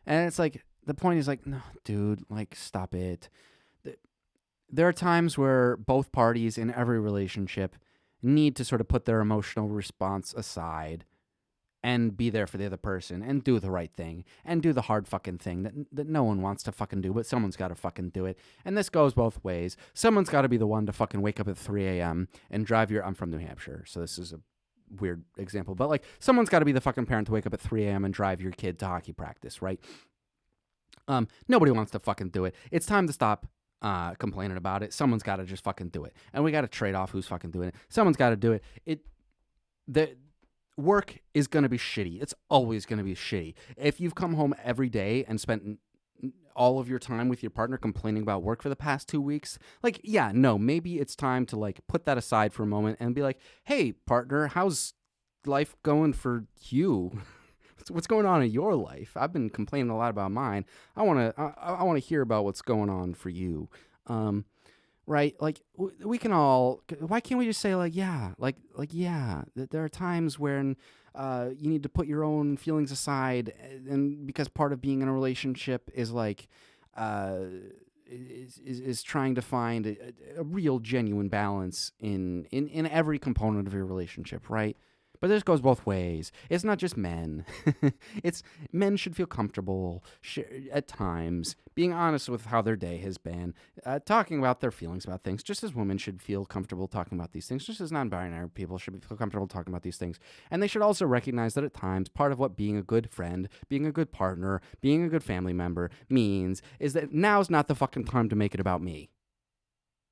And it's like, the point is like, no, dude, like, stop it. There are times where both parties in every relationship need to sort of put their emotional response aside and be there for the other person and do the right thing and do the hard fucking thing that no one wants to fucking do, but someone's got to fucking do it. And this goes both ways. Someone's got to be the one to fucking wake up at 3 a.m. and drive I'm from New Hampshire, so this is a weird example, but like, someone's got to be the fucking parent to wake up at 3 a.m. and drive your kid to hockey practice, right? Nobody wants to fucking do it. It's time to stop complaining about it. Someone's got to just fucking do it. And we got to trade off who's fucking doing it. Someone's got to do it. The work is going to be shitty. It's always going to be shitty. If you've come home every day and spent all of your time with your partner complaining about work for the past 2 weeks, like, yeah, no, maybe it's time to like put that aside for a moment and be like, hey, partner, how's life going for you? What's going on in your life? I've been complaining a lot about mine. I want to hear about what's going on for you. Right? Like, we can all, why can't we just say like, yeah, yeah, there are times when you need to put your own feelings aside, and because part of being in a relationship is like, is trying to find a real genuine balance in every component of your relationship, right? But this goes both ways. It's not just men. It's men should feel comfortable at times being honest with how their day has been, talking about their feelings about things, just as women should feel comfortable talking about these things, just as non-binary people should feel comfortable talking about these things. And they should also recognize that at times part of what being a good friend, being a good partner, being a good family member means is that now's not the fucking time to make it about me.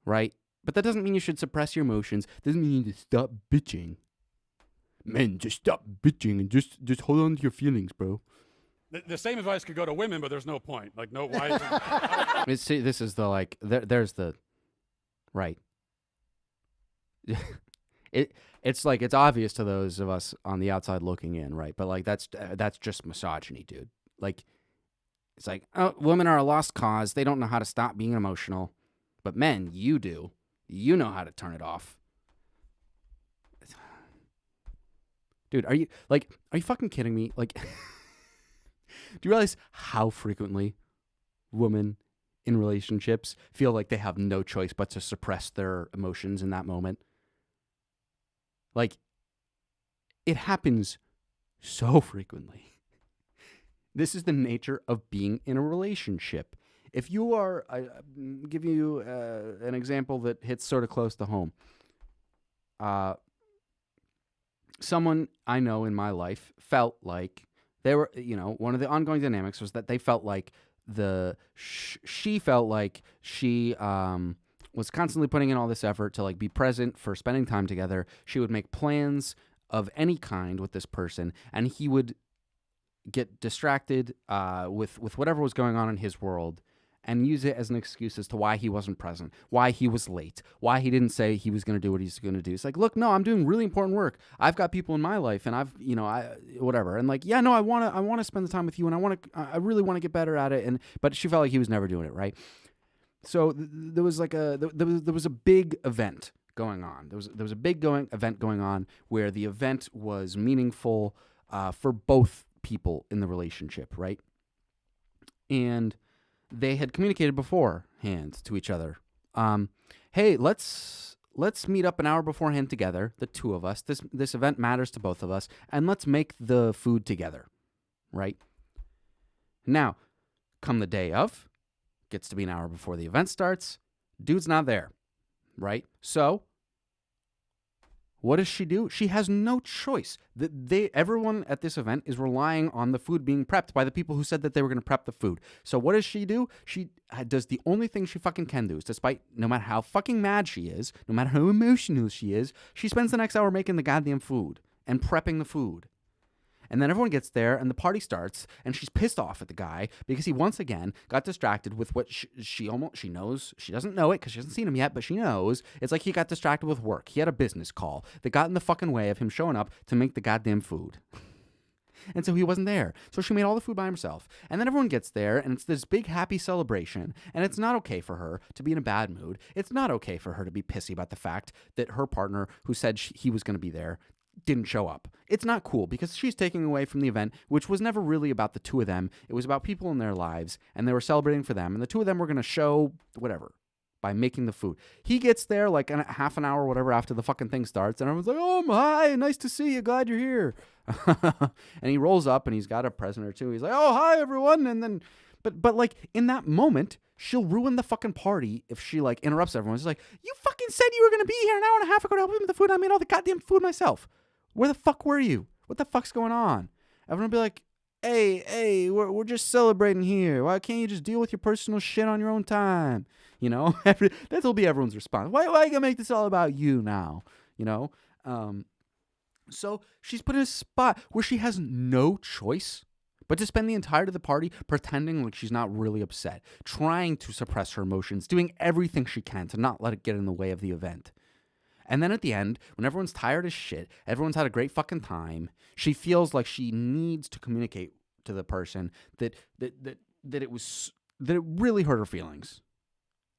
Right? But that doesn't mean you should suppress your emotions. Doesn't mean you need to stop bitching. Men, just stop bitching and just hold on to your feelings, bro. The same advice could go to women, but there's no point. Like, no, why? See, this is the, like, there's the, right. It's like, it's obvious to those of us on the outside looking in, right? But, like, that's just misogyny, dude. Like, it's like, oh, women are a lost cause. They don't know how to stop being emotional. But men, you do. You know how to turn it off. Dude, are you fucking kidding me? Like, do you realize how frequently women in relationships feel like they have no choice but to suppress their emotions in that moment? Like, it happens so frequently. This is the nature of being in a relationship. If you are, I'll give you an example that hits sort of close to home. Someone I know in my life felt like they were, one of the ongoing dynamics was that they felt like she felt like she was constantly putting in all this effort to like be present for spending time together. She would make plans of any kind with this person, and he would get distracted with whatever was going on in his world and use it as an excuse as to why he wasn't present, why he was late, why he didn't say he was going to do what he's going to do. It's like, look, no, I'm doing really important work. I've got people in my life, and I've, whatever. And like, yeah, no, I want to spend the time with you, and I really want to get better at it. But she felt like he was never doing it, right? So there was like there was a big event going on. There was a big event going on where the event was meaningful for both people in the relationship, right? And they had communicated beforehand to each other. Hey, let's meet up an hour beforehand together, the two of us. This event matters to both of us, and let's make the food together, right? Now, come the day of, gets to be an hour before the event starts. Dude's not there, right? So what does she do? She has no choice. Everyone at this event is relying on the food being prepped by the people who said that they were going to prep the food. So what does she do? She does the only thing she fucking can do, is despite no matter how fucking mad she is, no matter how emotional she is, she spends the next hour making the goddamn food and prepping the food. And then everyone gets there, and the party starts, and she's pissed off at the guy because he once again got distracted with what she knows. She doesn't know it because she hasn't seen him yet, but she knows. It's like he got distracted with work. He had a business call that got in the fucking way of him showing up to make the goddamn food. And so he wasn't there. So she made all the food by herself. And then everyone gets there, and it's this big happy celebration. And it's not okay for her to be in a bad mood. It's not okay for her to be pissy about the fact that her partner, who said he was going to be there, didn't show up. It's not cool because she's taking away from the event, which was never really about the two of them. It was about people in their lives, and they were celebrating for them. And the two of them were going to show whatever by making the food. He gets there like half an hour or whatever after the fucking thing starts, and everyone's like, oh, hi, nice to see you. Glad you're here. And he rolls up, and he's got a present or two. He's like, oh, hi, everyone. And then, but like in that moment, she'll ruin the fucking party if she like interrupts everyone. She's like, you fucking said you were going to be here an hour and a half ago to help me with the food. I made all the goddamn food myself. Where the fuck were you? What the fuck's going on? Everyone will be like, hey, we're just celebrating here. Why can't you just deal with your personal shit on your own time? That'll be everyone's response. Why are you gonna make this all about you now? So she's put in a spot where she has no choice but to spend the entirety of the party pretending like she's not really upset, trying to suppress her emotions, doing everything she can to not let it get in the way of the event. And then at the end, when everyone's tired as shit, everyone's had a great fucking time, she feels like she needs to communicate to the person that it really hurt her feelings.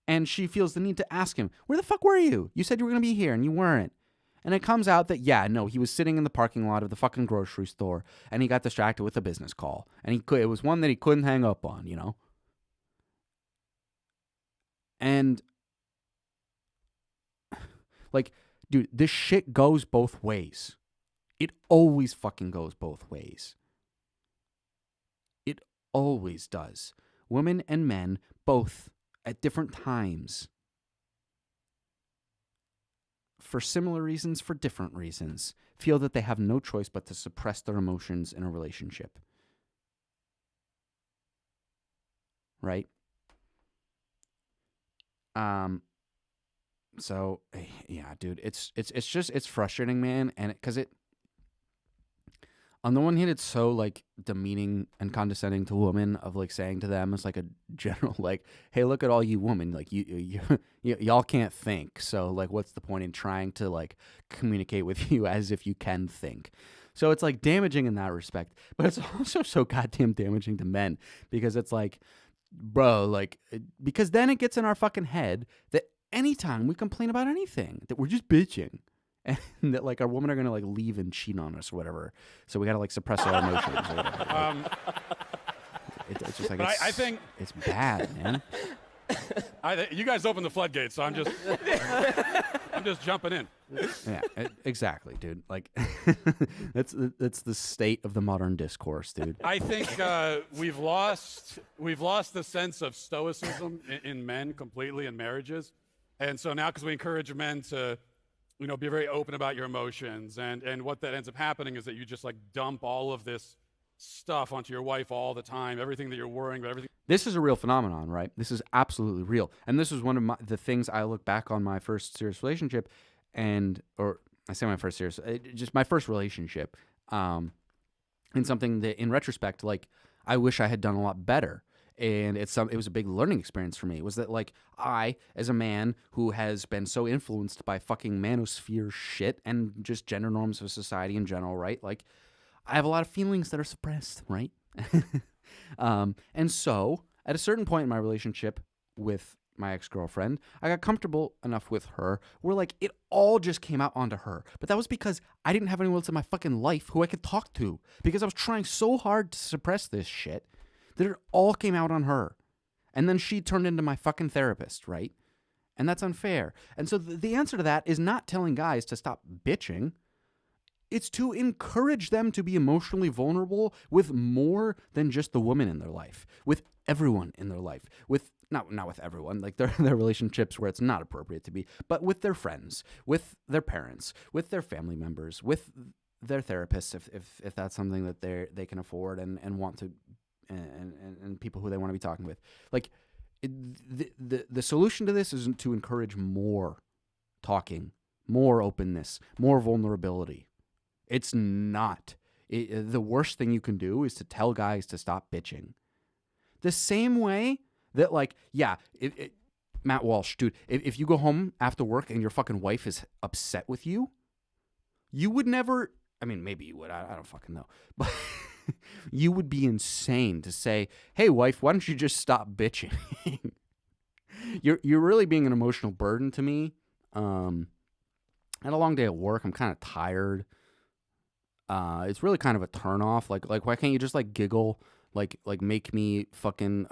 And she feels the need to ask him, where the fuck were you? You said you were going to be here and you weren't. And it comes out that, yeah, no, he was sitting in the parking lot of the fucking grocery store and he got distracted with a business call. And it was one that he couldn't hang up on, And like, dude, this shit goes both ways. It always fucking goes both ways. It always does. Women and men, both, at different times, for similar reasons, for different reasons, feel that they have no choice but to suppress their emotions in a relationship. Right? So yeah, dude, it's frustrating, man, and because on the one hand, it's so like demeaning and condescending to women of like saying to them as like a general like, hey, look at all you women, like y'all can't think, so like what's the point in trying to like communicate with you as if you can think? So it's like damaging in that respect, but it's also so goddamn damaging to men because it's like, bro, like, because then it gets in our fucking head that anytime we complain about anything, that we're just bitching. And that like our women are gonna like leave and cheat on us or whatever, so we gotta like suppress our emotions or whatever. It's just like I think it's bad, man. You guys opened the floodgates, so I'm just jumping in. Yeah, exactly, dude. Like that's the state of the modern discourse, dude. I think we've lost the sense of stoicism in men completely in marriages, and so now because we encourage men to, you know, be very open about your emotions, and what that ends up happening is that you just like dump all of this stuff onto your wife all the time, everything that you're worrying about, everything. This is a real phenomenon, right? This is absolutely real, and this was one of the things I look back on my first serious relationship, or I say my first serious, just my first relationship, and something that in retrospect, like I wish I had done a lot better. And it was a big learning experience for me. Was that like I, as a man who has been so influenced by fucking manosphere shit and just gender norms of society in general, right? Like I have a lot of feelings that are suppressed, right? And so at a certain point in my relationship with my ex-girlfriend, I got comfortable enough with her where like it all just came out onto her. But that was because I didn't have anyone else in my fucking life who I could talk to, because I was trying so hard to suppress this shit that it all came out on her. And then she turned into my fucking therapist, right? And that's unfair. And so the answer to that is not telling guys to stop bitching. It's to encourage them to be emotionally vulnerable with more than just the woman in their life, with everyone in their life, with not with everyone, like their relationships where it's not appropriate to be, but with their friends, with their parents, with their family members, with their therapists, if that's something that they can afford and want to, and people who they want to be talking with. Like the solution to this is to encourage more talking, more openness, more vulnerability. It's not. The worst thing you can do is to tell guys to stop bitching. The same way that, like, yeah, Matt Walsh, dude, if you go home after work and your fucking wife is upset with you, you would never, I mean, maybe you would, I don't fucking know, but you would be insane to say, hey, wife, why don't you just stop bitching? You're really being an emotional burden to me. I had a long day at work. I'm kind of tired. It's really kind of a turnoff. Like, why can't you just like giggle, like make me fucking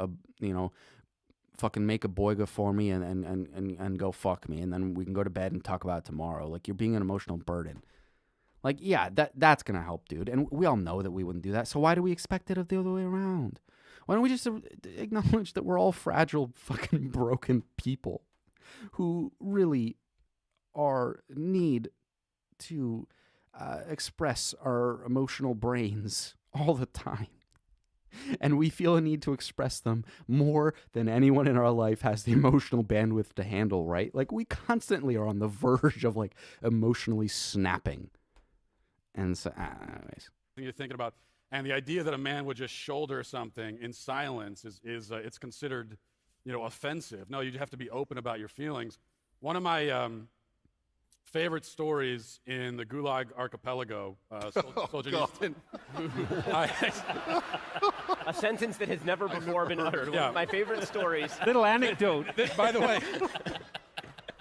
fucking make a boiga for me and go fuck me, and then we can go to bed and talk about it tomorrow. Like, you're being an emotional burden. Like, yeah, that's gonna help, dude. And we all know that we wouldn't do that. So why do we expect it the other way around? Why don't we just acknowledge that we're all fragile, fucking broken people who really need to express our emotional brains all the time. And we feel a need to express them more than anyone in our life has the emotional bandwidth to handle, right? Like, we constantly are on the verge of like emotionally snapping. And so, anyways. You're thinking about, and the idea that a man would just shoulder something in silence is it's considered, offensive. No, you have to be open about your feelings. One of my favorite stories in the Gulag Archipelago, Solzhenitsyn. A sentence that has never before been uttered. Yeah. One of my favorite stories. Little anecdote. By the way,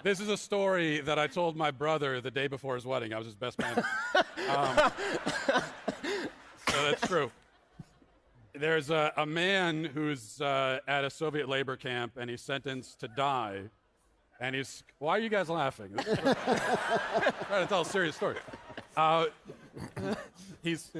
this is a story that I told my brother the day before his wedding. I was his best man. So that's true. There's a man who's at a Soviet labor camp, and he's sentenced to die. And why are you guys laughing? I'm trying to tell a serious story. He's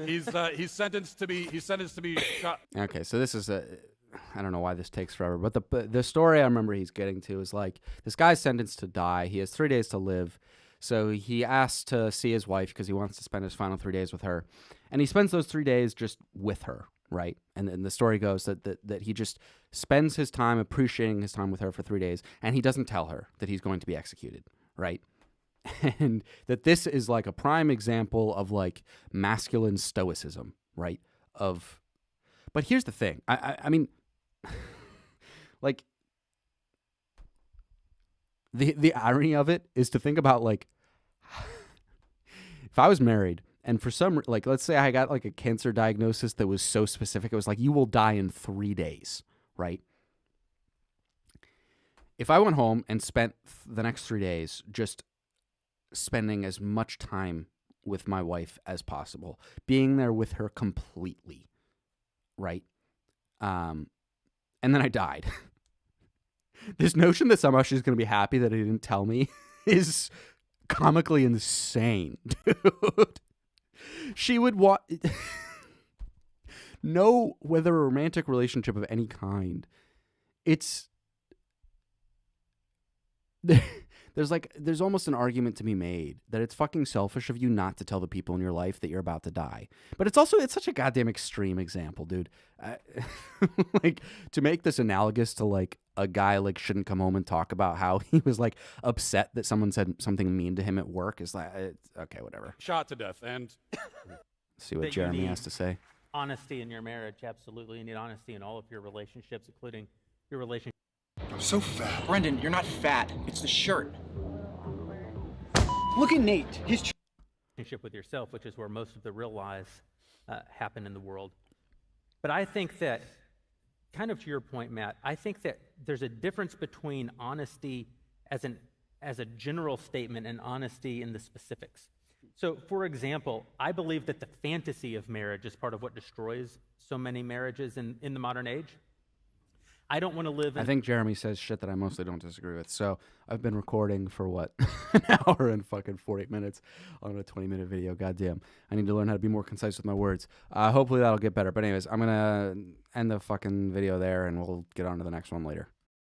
sentenced to be shot. Okay, so this is I don't know why this takes forever, but the story I remember he's getting to is like this guy's sentenced to die. He has 3 days to live, so he asks to see his wife because he wants to spend his final 3 days with her, and he spends those 3 days just with her, right? And the story goes that he just spends his time appreciating his time with her for 3 days, and he doesn't tell her that he's going to be executed, right? And that this is like a prime example of like masculine stoicism, right? But here's the thing. I mean, like, the irony of it is to think about, like, if I was married and for some, like, let's say I got like a cancer diagnosis that was so specific, it was like, you will die in 3 days, right? If I went home and spent the next 3 days just spending as much time with my wife as possible, being there with her completely, right? And then I died. This notion that somehow she's going to be happy that he didn't tell me is comically insane, dude. She would know whether a romantic relationship of any kind, it's there's almost an argument to be made that it's fucking selfish of you not to tell the people in your life that you're about to die. But it's such a goddamn extreme example, dude. Like, to make this analogous to like a guy like shouldn't come home and talk about how he was like upset that someone said something mean to him at work is like, okay, whatever. Shot to death. And see what Jeremy has to say. Honesty in your marriage, absolutely. You need honesty in all of your relationships, including your relationship. I'm so fat. Brendan, you're not fat. It's the shirt. Look at Nate. His relationship with yourself, which is where most of the real lies happen in the world. But I think that, kind of to your point, Matt, I think that there's a difference between honesty as a general statement and honesty in the specifics. So, for example, I believe that the fantasy of marriage is part of what destroys so many marriages in the modern age. I don't want to live in... I think Jeremy says shit that I mostly don't disagree with. So I've been recording for, what, an hour and fucking 48 minutes on a 20-minute video. Goddamn. I need to learn how to be more concise with my words. Hopefully that'll get better. But anyways, I'm going to end the fucking video there, and we'll get on to the next one later.